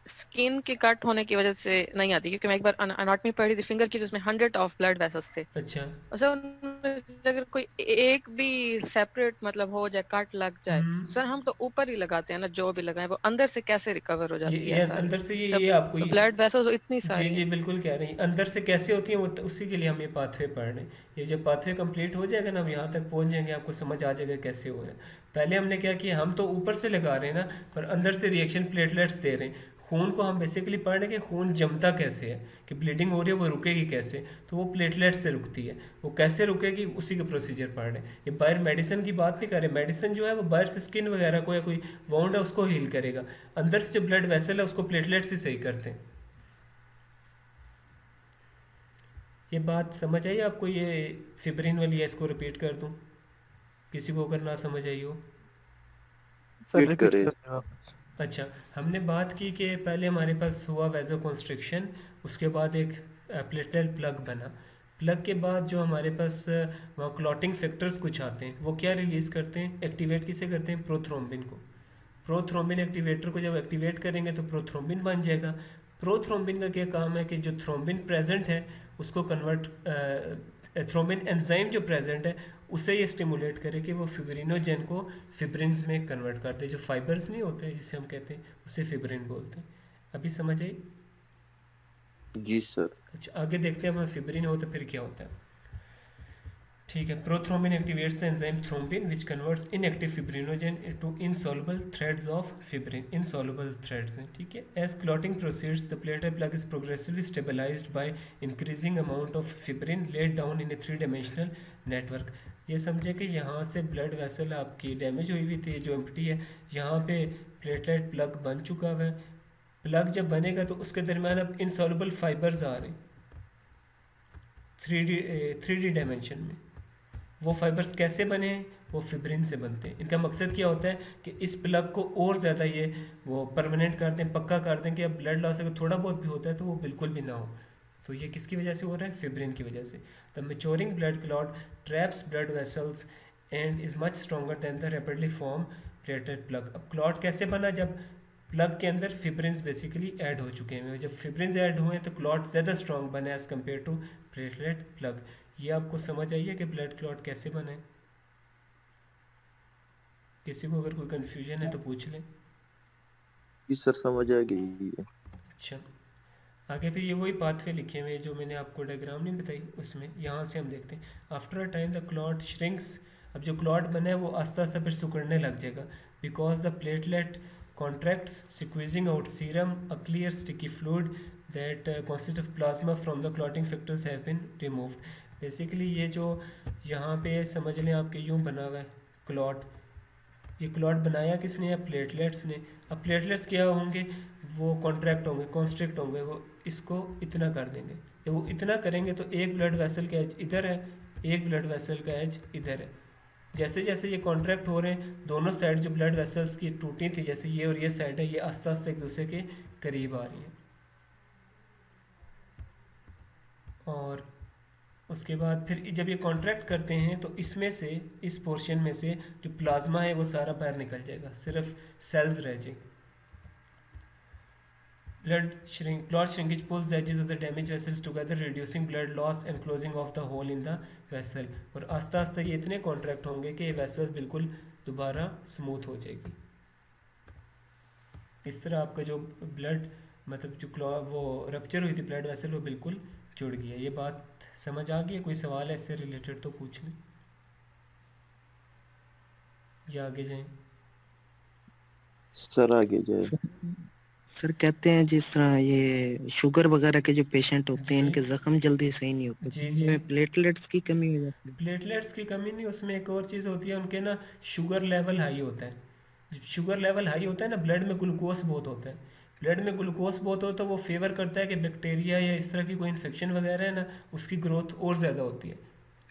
स्किन के कट होने की वजह से नहीं आती, क्योंकि मैं एक बार अनाटमी पढ़ी थी फिंगर की, तो उसमें 100 ऑफ ब्लड वेसल्स थे। अच्छा। और सर उनमें से अगर कोई एक भी सेपरेट मतलब हो जाए, कट लग जाए, सर हम तो ऊपर ही लगाते हैं ना, जो भी लगाए वो अंदर से कैसे रिकवर हो जाती ये है सारी, अंदर से जब ये आपको ब्लड वेसल्स इतनी जी सारी जी हैं। बिल्कुल कह रही हैं, अंदर से कैसे होती है वो उसी के लिए हम ये पाथवे पढ़ रहे हैं। ये जब पाथवे कंप्लीट हो जाएगा ना, हम यहाँ तक पहुँच जाएंगे, आपको समझ आ जाएगा कैसे हो रहा है। पहले हमने क्या किया, हम तो ऊपर से लगा रहे हैं ना, पर अंदर से रिएक्शन प्लेटलेट्स दे रहे हैं। खून को हम बेसिकली पढ़ रहे हैं कि खून जमता कैसे है, कि ब्लीडिंग हो रही है वो रुकेगी कैसे, तो वो प्लेटलेट से रुकती है। वो कैसे रुकेगी उसी के प्रोसीजर पढ़ रहे हैं। ये बाहर मेडिसिन की बात नहीं कर रहे, मेडिसिन जो है वो बाहर से स्किन वगैरह को या कोई वाउंड है उसको हील करेगा, अंदर से जो ब्लड वेसल है उसको प्लेटलेट्स ही सही करते हैं। ये बात समझ आई आपको? ये फिब्रिन वाली है, इसको रिपीट कर दूं किसी को अगर ना समझ आई हो? सर रिपीट रिपीट करें। कर रहे हो आप? अच्छा, हमने बात की कि पहले हमारे पास हुआ वैजो कॉन्स्ट्रिक्शन, उसके बाद एक प्लेटलेट प्लग बना। प्लग के बाद जो हमारे पास वहाँ क्लॉटिंग फैक्टर्स कुछ आते हैं, वो क्या रिलीज़ करते हैं, एक्टिवेट किसे करते हैं, प्रोथ्रोम्बिन को। प्रोथ्रोम्बिन एक्टिवेटर को जब एक्टिवेट करेंगे तो प्रोथ्रोम्बिन बन जाएगा। प्रोथ्रोम्बिन का क्या काम है कि जो थ्रोम्बिन प्रेजेंट है उसको कन्वर्ट, थ्रोम्बिन एंजाइम जो प्रेजेंट है उसे ये स्टिमुलेट करे कि वो फिब्रिनोजेन को फिब्रिन्स में कन्वर्ट कर दे। जो फाइबर्स नहीं होते जिसे हम कहते हैं उसे फिब्रिन बोलते हैं। अभी समझ आई? जी सर। अच्छा, आगे देखते हैं, हमें फिब्रिन हो तो फिर क्या होता है। ठीक है, prothrombin activates the enzyme thrombin which converts inactive fibrinogen into insoluble threads of fibrin. Insoluble threads हैं, ठीक है। As clotting proceeds the platelet plug is progressively stabilised by increasing amount of fibrin laid down in a 3 dimensional network. ये समझे कि यहाँ से blood vessel आपकी damage हुई हुई थी जो एम्प्टी है, यहाँ पे प्लेटलेट प्लग बन चुका हुआ है। प्लग जब बनेगा तो उसके दरमियान अब इनसॉल्युबल फाइबर्स आ रहे हैं 3D डायमेंशन में। वो फाइबर्स कैसे बने हैं, वो फिब्रिन से बनते हैं। इनका मकसद क्या होता है कि इस प्लग को और ज़्यादा ये वो परमानेंट कर दें, पक्का कर दें कि अब ब्लड लॉस अगर थोड़ा बहुत भी होता है तो वो बिल्कुल भी ना हो। तो ये किसकी वजह से हो रहा है, फिब्रिन की वजह से। The maturing blood clot traps blood vessels and is much stronger than the rapidly form platelet plug. अब क्लॉट कैसे बना, जब प्लग के अंदर फिब्रिन्स बेसिकली ऐड हो चुके हैं। जब फिब्रिन्स ऐड हुए तो क्लॉट ज़्यादा स्ट्रॉन्ग बने as compare to platelet plug. ये आपको समझ आई है कि ब्लड क्लॉट कैसे बने? किसी को अगर कोई कंफ्यूजन है तो पूछ लें। जी सर समझ आ गई है। अच्छा, आगे फिर ये वही पाथवे लिखे हुए जो मैंने आपको डायग्राम नहीं बताई उसमें, यहाँ से हम देखते हैं। After a time the clot shrinks. अब जो क्लॉट बना है वो आस्ता आस्ता फिर सिकुड़ने लग जाएगा, because the platelet contracts squeezing out serum, a clear sticky fluid that consists of plasma from the clotting factors have been removed. Basically ये जो यहाँ पे समझ लें आपके यूँ बना हुआ है क्लॉट, ये क्लॉट बनाया किसने है, प्लेटलेट्स ने। अब प्लेटलेट्स क्या होंगे, वो कॉन्ट्रैक्ट होंगे, कॉन्स्ट्रिक्ट होंगे, वो इसको इतना कर देंगे। जब वो इतना करेंगे तो एक ब्लड वेसल का एज इधर है, एक ब्लड वेसल का एज इधर है। जैसे जैसे ये कॉन्ट्रैक्ट हो रहे हैं, दोनों साइड जो ब्लड वेसल्स की टूटी थी, जैसे ये और ये साइड है, ये आस्ते आस्ते एक दूसरे के करीब आ रही है। और उसके बाद फिर जब ये कॉन्ट्रैक्ट करते हैं तो इसमें से, इस पोर्शन में से जो प्लाज्मा है वो सारा बाहर निकल जाएगा, सिर्फ सेल्स रह जाएंगे। Clot shrinkage pulls the edges of the damaged vessels together, reducing blood loss and closing off the hole in the vessel. और आस्ता आस्ता ये इतने कॉन्ट्रैक्ट होंगे कि ये वेसल बिल्कुल दोबारा स्मूथ हो जाएगी। इस तरह आपका जो ब्लड मतलब जो वो रप्चर हुई थी ब्लड वेसल वो बिल्कुल जुड़ गई है। ये बात समझ आ गई है? कोई सवाल है इससे रिलेटेड तो पूछ लें या आगे जाएं। सर आगे जाए। सर कहते हैं जिस तरह ये शुगर वगैरह के जो पेशेंट होते हैं जी इनके जख्म जल्दी सही नहीं होते, जी तो जी। उनमें प्लेटलेट्स की कमी हो जाती है। प्लेटलेट्स की कमी नहीं, उसमें एक और चीज़ होती है, उनके ना शुगर लेवल हाई होता है। जब शुगर लेवल हाई होता है ना, ब्लड में ग्लूकोज बहुत होता है। ब्लड में ग्लूकोज बहुत होता है, वो फेवर करता है कि बैक्टीरिया या इस तरह की कोई इन्फेक्शन वगैरह है ना, उसकी ग्रोथ और ज़्यादा होती है।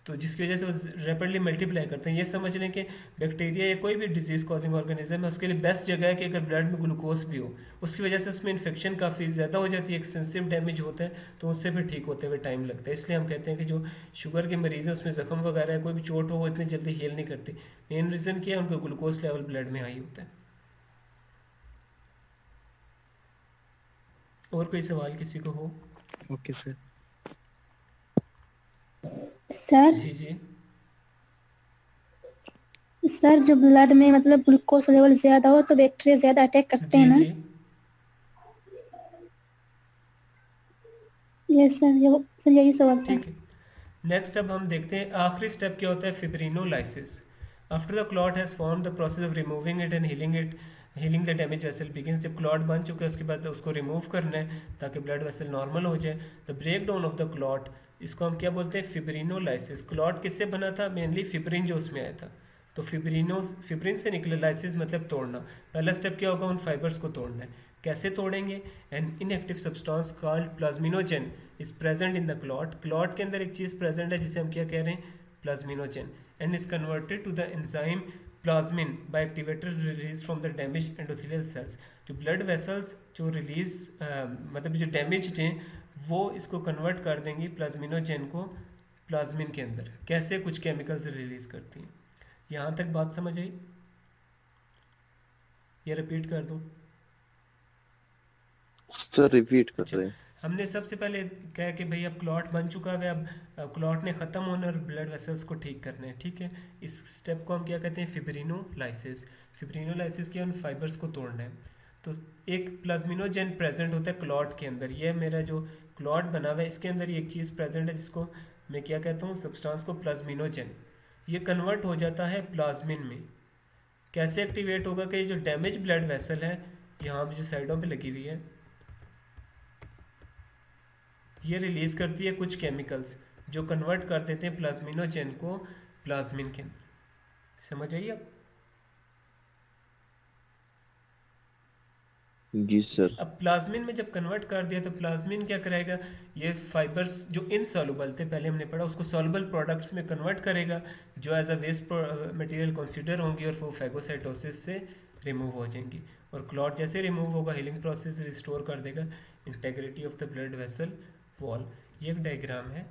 तो जिसकी वजह से वो रैपिडली मल्टीप्लाई करते हैं। ये समझ लें कि बैक्टीरिया या कोई भी डिजीज़ कॉजिंग ऑर्गेनिज्म है, उसके लिए बेस्ट जगह है कि अगर ब्लड में ग्लूकोज भी हो, उसकी वजह से उसमें इन्फेक्शन काफ़ी ज़्यादा हो जाती है, एक्सटेंसिव डैमेज होता है, तो उससे फिर ठीक होते हुए टाइम लगता है। इसलिए हम कहते हैं कि जो शुगर के मरीज़ हैं उसमें ज़ख्म वगैरह है, कोई भी चोट हो, वो इतनी जल्दी हील नहीं करती। मेन रीज़न क्या है, उनका ग्लूकोज लेवल ब्लड में हाई होता है। और कोई सवाल किसी को हो? Okay sir. सर जी जी सर जो ब्लड में मतलब ग्लूकोज लेवल ज्यादा हो तो बैक्टीरिया ज्यादा अटैक करते हैं जी ना? जी यस सर, ये सर यही सवाल था। ठीक है। नेक्स्ट अब हम देखते हैं आखिरी स्टेप क्या होता है, फिब्रिनोलाइसिस। After the clot has form the process of removing it and healing the damage vessel begins. जब क्लॉट बन चुका है उसके बाद उसको रिमूव करना है ताकि ब्लड वेसल नॉर्मल हो जाए। The break down of the clot, इसको हम क्या बोलते हैं, फिब्रिनोलाइसिस। क्लॉट किससे बना था, मेनली फिब्रिन जो उसमें आया था, तो फिब्रिन से निकले, लाइसिस मतलब तोड़ना। पहला स्टेप क्या होगा, उन फाइबर्स को तोड़ना है। कैसे तोड़ेंगे, an inactive substance called plasminogen is present in the clot. Clot के अंदर एक चीज़ प्रेजेंट है जिसे हम क्या कह रहे हैं, plasminogen, and is converted to the enzyme plasmin by activators release from the damage endothelial cells. जो ब्लड वेसल्स जो रिलीज मतलब जो डैमेज हैं वो इसको कन्वर्ट कर देंगी प्लाज्मिनोजेन को प्लाज्मिन के अंदर। कैसे, कुछ केमिकल्स रिलीज करती हैं। यहाँ तक बात समझ आई? ये रिपीट कर दूँ? सर रिपीट कर अच्छा, रहे हैं। हमने सबसे पहले कहा कि भाई अब क्लॉट बन चुका है, अब क्लॉट ने ख़त्म होना और ब्लड वेसल्स को ठीक करना है, ठीक है। इस स्टेप को हम क्या कहते हैं, फिब्रिनोलाइसिस। फिब्रिनोलाइसिस के उन फाइबर्स को तोड़ना है। तो एक प्लाज्मिनोजेन प्रेजेंट होता है क्लॉट के अंदर। ये मेरा जो क्लॉट बना हुआ है इसके अंदर ये एक चीज़ प्रेजेंट है जिसको मैं क्या कहता हूँ, सब्सटेंस को प्लाज्मिनोजेन। ये कन्वर्ट हो जाता है प्लाज्मिन में। कैसे एक्टिवेट होगा कि जो डैमेज ब्लड वेसल है यहाँ पे जो साइडों पे लगी हुई है, ये रिलीज करती है कुछ केमिकल्स जो कन्वर्ट कर देते हैं प्लाज्मिनोजेन को प्लाज्मिन के अंदर। समझ आइए आप? जी सर। अब प्लाज्मिन में जब कन्वर्ट कर दिया तो प्लाज्मिन क्या करेगा, ये फाइबर्स जो इनसॉल्युबल थे पहले हमने पढ़ा, उसको सॉल्युबल प्रोडक्ट्स में कन्वर्ट करेगा जो as a waste material consider होंगी और वो फैगोसाइटोसिस से रिमूव हो जाएंगी। और क्लॉट जैसे रिमूव होगा, हीलिंग प्रोसेस रिस्टोर कर देगा integrity of the blood vessel wall. ये एक डायग्राम है।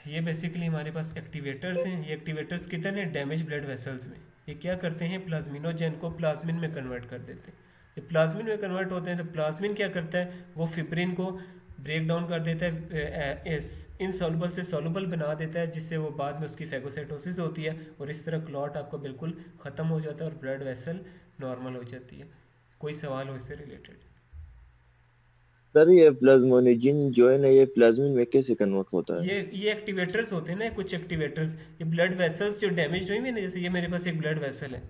ये बेसिकली हमारे पास एक्टिवेटर्स हैं। ये एक्टिवेटर्स कितने हैं, डैमेज ब्लड वेसल्स में। ये क्या करते हैं, प्लाज्मिनोजेन को प्लाज्मिन में कन्वर्ट कर देते हैं। जब प्लाज्मिन में कन्वर्ट होते हैं तो प्लाज्मिन क्या करता है, वो फिब्रिन को ब्रेक डाउन कर देता है, इनसॉल्युबल से सॉल्युबल बना देता है, जिससे वो बाद में उसकी फैगोसाइटोसिस होती है और इस तरह क्लॉट आपका बिल्कुल ख़त्म हो जाता है और ब्लड वेसल नॉर्मल हो जाती है। कोई सवाल हो इससे रिलेटेड? सर ये प्लाज्मोनिजिन जो है ना, ये प्लाज्मिन में कैसे कन्वर्ट होता है? ये एक्टिवेटर्स होते हैं ना, कुछ एक्टिवेटर्स। ये ब्लड वेसल्स जो डैमेज हुई है ना, जैसे ये मेरे पास एक ब्लड वेसल है,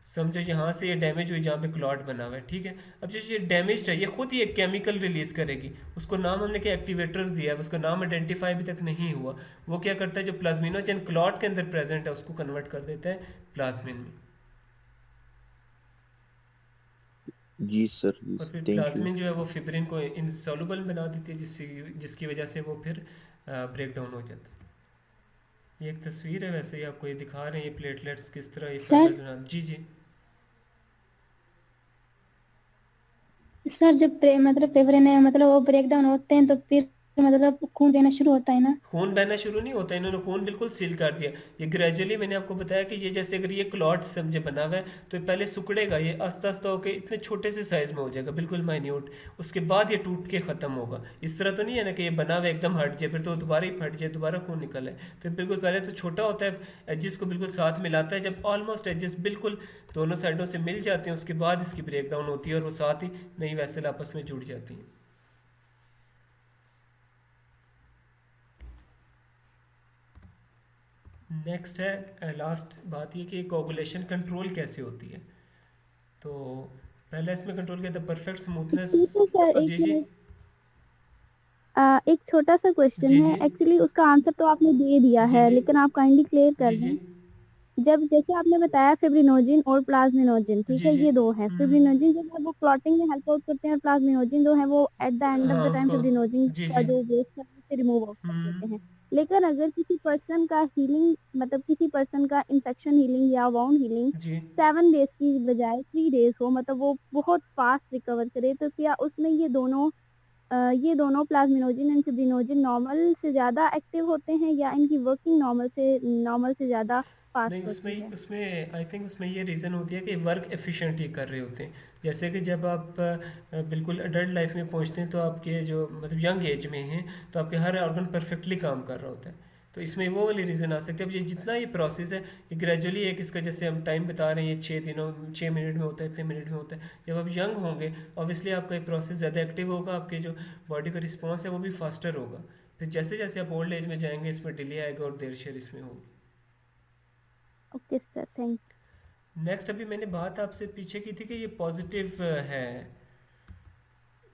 समझो यहाँ से ये डैमेज हुई जहाँ पे क्लॉट बना हुआ है, ठीक है। अब जो ये डैमेज है ये खुद ही एक केमिकल रिलीज करेगी, उसको नाम हमने क्या एक्टिवेटर्स दिया है, उसका नाम आइडेंटिफाई अभी तक नहीं हुआ। वो क्या करता है, जो प्लाज्मिनोजेन क्लॉट के अंदर प्रेजेंट है उसको कन्वर्ट कर देता है प्लाज्मिन में। जी सर, और फिर थैंक यू। प्लाज्मिन जो है वो फिब्रिन को इनसॉल्युबल बना देती है, जिसकी वजह से वो फिर ब्रेक डाउन हो जाता है। ये एक तस्वीर है, वैसे ही आपको ये दिखा रहे हैं ये प्लेटलेट्स किस तरह ये सर? फाइबर्स बना। जी जी सर जब मतलब फेफड़े में मतलब वो ब्रेक डाउन होते हैं तो फिर मतलब खून बहना शुरू होता है ना? खून बहना शुरू नहीं होता, इन्होंने खून बिल्कुल सील कर दिया। ये ग्रेजुअली, मैंने आपको बताया कि ये जैसे अगर ये क्लॉट समझे बना हुआ है तो ये पहले सिकुड़ेगा, ये आस्ता आस्ता होकर इतने छोटे से साइज में हो जाएगा, बिल्कुल माइन्यूट। उसके बाद ये टूट के ख़त्म होगा। इस तरह तो नहीं है ना कि ये बना हुआ एकदम हट जाए फिर तो दोबारा ही फट जाए, दोबारा खून निकल आए। तो बिल्कुल पहले तो छोटा होता है, एजिस को बिल्कुल साथ मिलाता है। जब ऑलमोस्ट एजिस बिल्कुल दोनों साइडों से मिल जाते हैं उसके बाद इसकी ब्रेक डाउन होती है और वो साथ ही नई वेसल आपस में जुड़ जाती हैं। नेक्स्ट है लास्ट बात ये कि कोगुलेशन कंट्रोल कैसे होती है। तो पहले इसमें कंट्रोल किया था परफेक्ट स्मूथनेस। तो सर जी जी एक छोटा सा क्वेश्चन जी है, जी एक्चुअली उसका आंसर तो आपने दे दिया जी है जी लेकिन आप काइंडली क्लियर कर जी जी दें। जब जैसे आपने बताया फिब्रिनोजिन और प्लाज्मिनोजिन, ठीक जी है, जी ये दो है। फिब्रिनोजिन जो है वो क्लॉटिंग में हेल्प आउट करते हैं और प्लाज्मिनोजिन जो है वो एट द एंड ऑफ हाँ द टाइम उसको फिब्रिनोजिन जी का जी जो वेस्ट है उसे रिमूव आउट कर देते हम्म हैं। लेकिन अगर किसी पर्सन का हीलिंग मतलब किसी पर्सन का इन्फेक्शन हीलिंग या वाउंड हीलिंग जी 7 डेज की बजाय 3 डेज हो, मतलब वो बहुत फास्ट रिकवर करे, तो क्या उसमें ये दोनों प्लाज्मिनोजन एंड फिब्रिनोजन नॉर्मल से ज्यादा एक्टिव होते हैं या इनकी वर्किंग नॉर्मल से ज्यादा फास्ट नहीं, होती है? उसमें आई थिंक उसमें ये रीज़न होती है कि वर्क एफिशिएंटली कर रहे होते हैं। जैसे कि जब आप बिल्कुल अडल्ट लाइफ में पहुंचते हैं तो आपके जो मतलब यंग एज में हैं तो आपके हर ऑर्गन परफेक्टली काम कर रहा होता है। तो इसमें वो वाली रीज़न आ सकती है। अब ये जितना ये प्रोसेस है ये ग्रेजुअली एक इसका जैसे हम टाइम बता रहे हैं ये 6 मिनट में होता है, इतने मिनट में होता है। जब आप यंग होंगे ऑब्वियसली आपका ये प्रोसेस ज़्यादा एक्टिव होगा, आपके जो बॉडी का रिस्पॉन्स है वो भी फास्टर होगा। फिर जैसे जैसे आप ओल्ड एज में जाएंगे इसमें डिले आएगा और देर शेर इसमें होगी। ओके सर, थैंक नेक्स्ट अभी मैंने बात आपसे पीछे की थी कि ये पॉजिटिव है,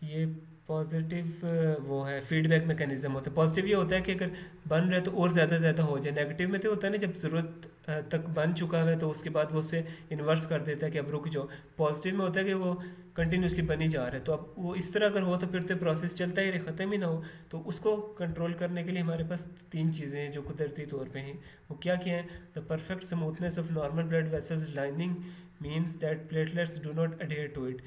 ये पॉजिटिव वो है फीडबैक मैकेनिज्म होता है। पॉजिटिव ये होता है कि अगर बन रहा है तो और ज़्यादा हो जाए। नेगेटिव में तो होता है ना जब ज़रूरत तक बन चुका है तो उसके बाद वो उसे इन्वर्स कर देता है कि अब रुक जाओ। पॉजिटिव में होता है कि वो कंटिन्यूसली बनी जा रहा है। तो अब वो इस तरह अगर हो तो फिर तो प्रोसेस चलता ही रहे, ख़त्म ही ना हो। तो उसको कंट्रोल करने के लिए हमारे पास 3 चीज़ें हैं जो कुदरती तौर पे हैं। वो क्या क्या हैं? The perfect smoothness of normal blood vessels lining means that platelets do not adhere to it.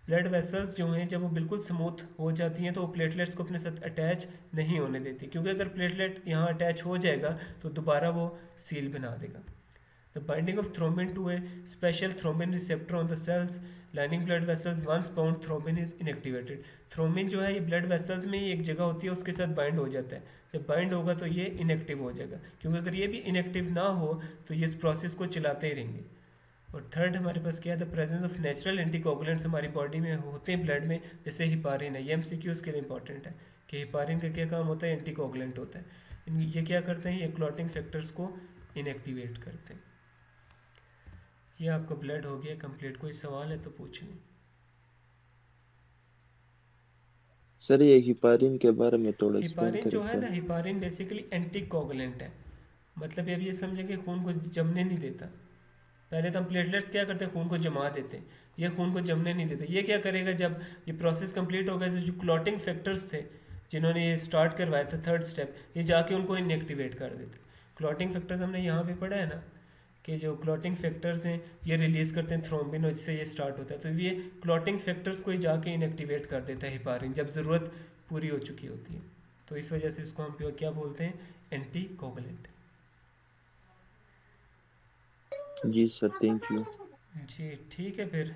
Blood vessels जो हैं जब वो बिल्कुल स्मूथ हो जाती हैं तो वो प्लेटलेट्स को अपने साथ अटैच नहीं होने देती, क्योंकि अगर प्लेटलेट यहाँ अटैच हो जाएगा तो दोबारा वो सील बना देगा। The binding of thrombin to a special thrombin receptor on the cells lining blood vessels once bound thrombin is inactivated. Thrombin जो है ये ब्लड वेसल्स में ही एक जगह होती है, उसके साथ बाइंड हो जाता है। जब बाइंड होगा तो ये इनएक्टिव हो जाएगा, क्योंकि अगर ये भी इनएक्टिव ना हो तो ये इस प्रोसेस को चलाते ही रहेंगे। और थर्ड हमारे पास क्या है? The presence of natural anticoagulants हमारी बॉडी में होते हैं ब्लड में, जैसे हिपारिन है। ये एमसीक्यूज के लिए इंपॉर्टेंट है कि हिपारिन का क्या काम होता है? एंटीकोगुलेंट होता है। ये क्या करते हैं? ये क्लॉटिंग फैक्टर्स को इनएक्टिवेट करते हैं। ये आपका ब्लड हो गया कंप्लीट। कोई सवाल है तो पूछ लें। सर ये हिपारिन के बारे में थोड़ा एक्सप्लेन हिपारिन करें जो है सर। ना, हिपारिन बेसिकली एंटीकोगुलेंट है। मतलब अब ये समझे कि खून को जमने नहीं देता। पहले तो हम प्लेटलेट्स क्या करते हैं? खून को जमा देते हैं। ये खून को जमने नहीं देते। ये क्या करेगा? जब ये प्रोसेस कंप्लीट हो गया तो जो क्लॉटिंग फैक्टर्स थे जिन्होंने ये स्टार्ट करवाया था थर्ड स्टेप, ये जाके उनको इनएक्टिवेट कर देते। क्लॉटिंग फैक्टर्स हमने यहाँ पे पढ़ा है ना कि जो क्लॉटिंग फैक्टर्स हैं ये रिलीज करते हैं थ्रोम्बिन और जिससे ये स्टार्ट होता है। तो ये क्लॉटिंग फैक्टर्स को ही जाके इनएक्टिवेट कर देता है हिपारिन जब ज़रूरत पूरी हो चुकी होती है। तो इस वजह से इसको हम क्या बोलते हैं? Anticoagulant. जी सर, थैंक यू। जी ठीक है फिर।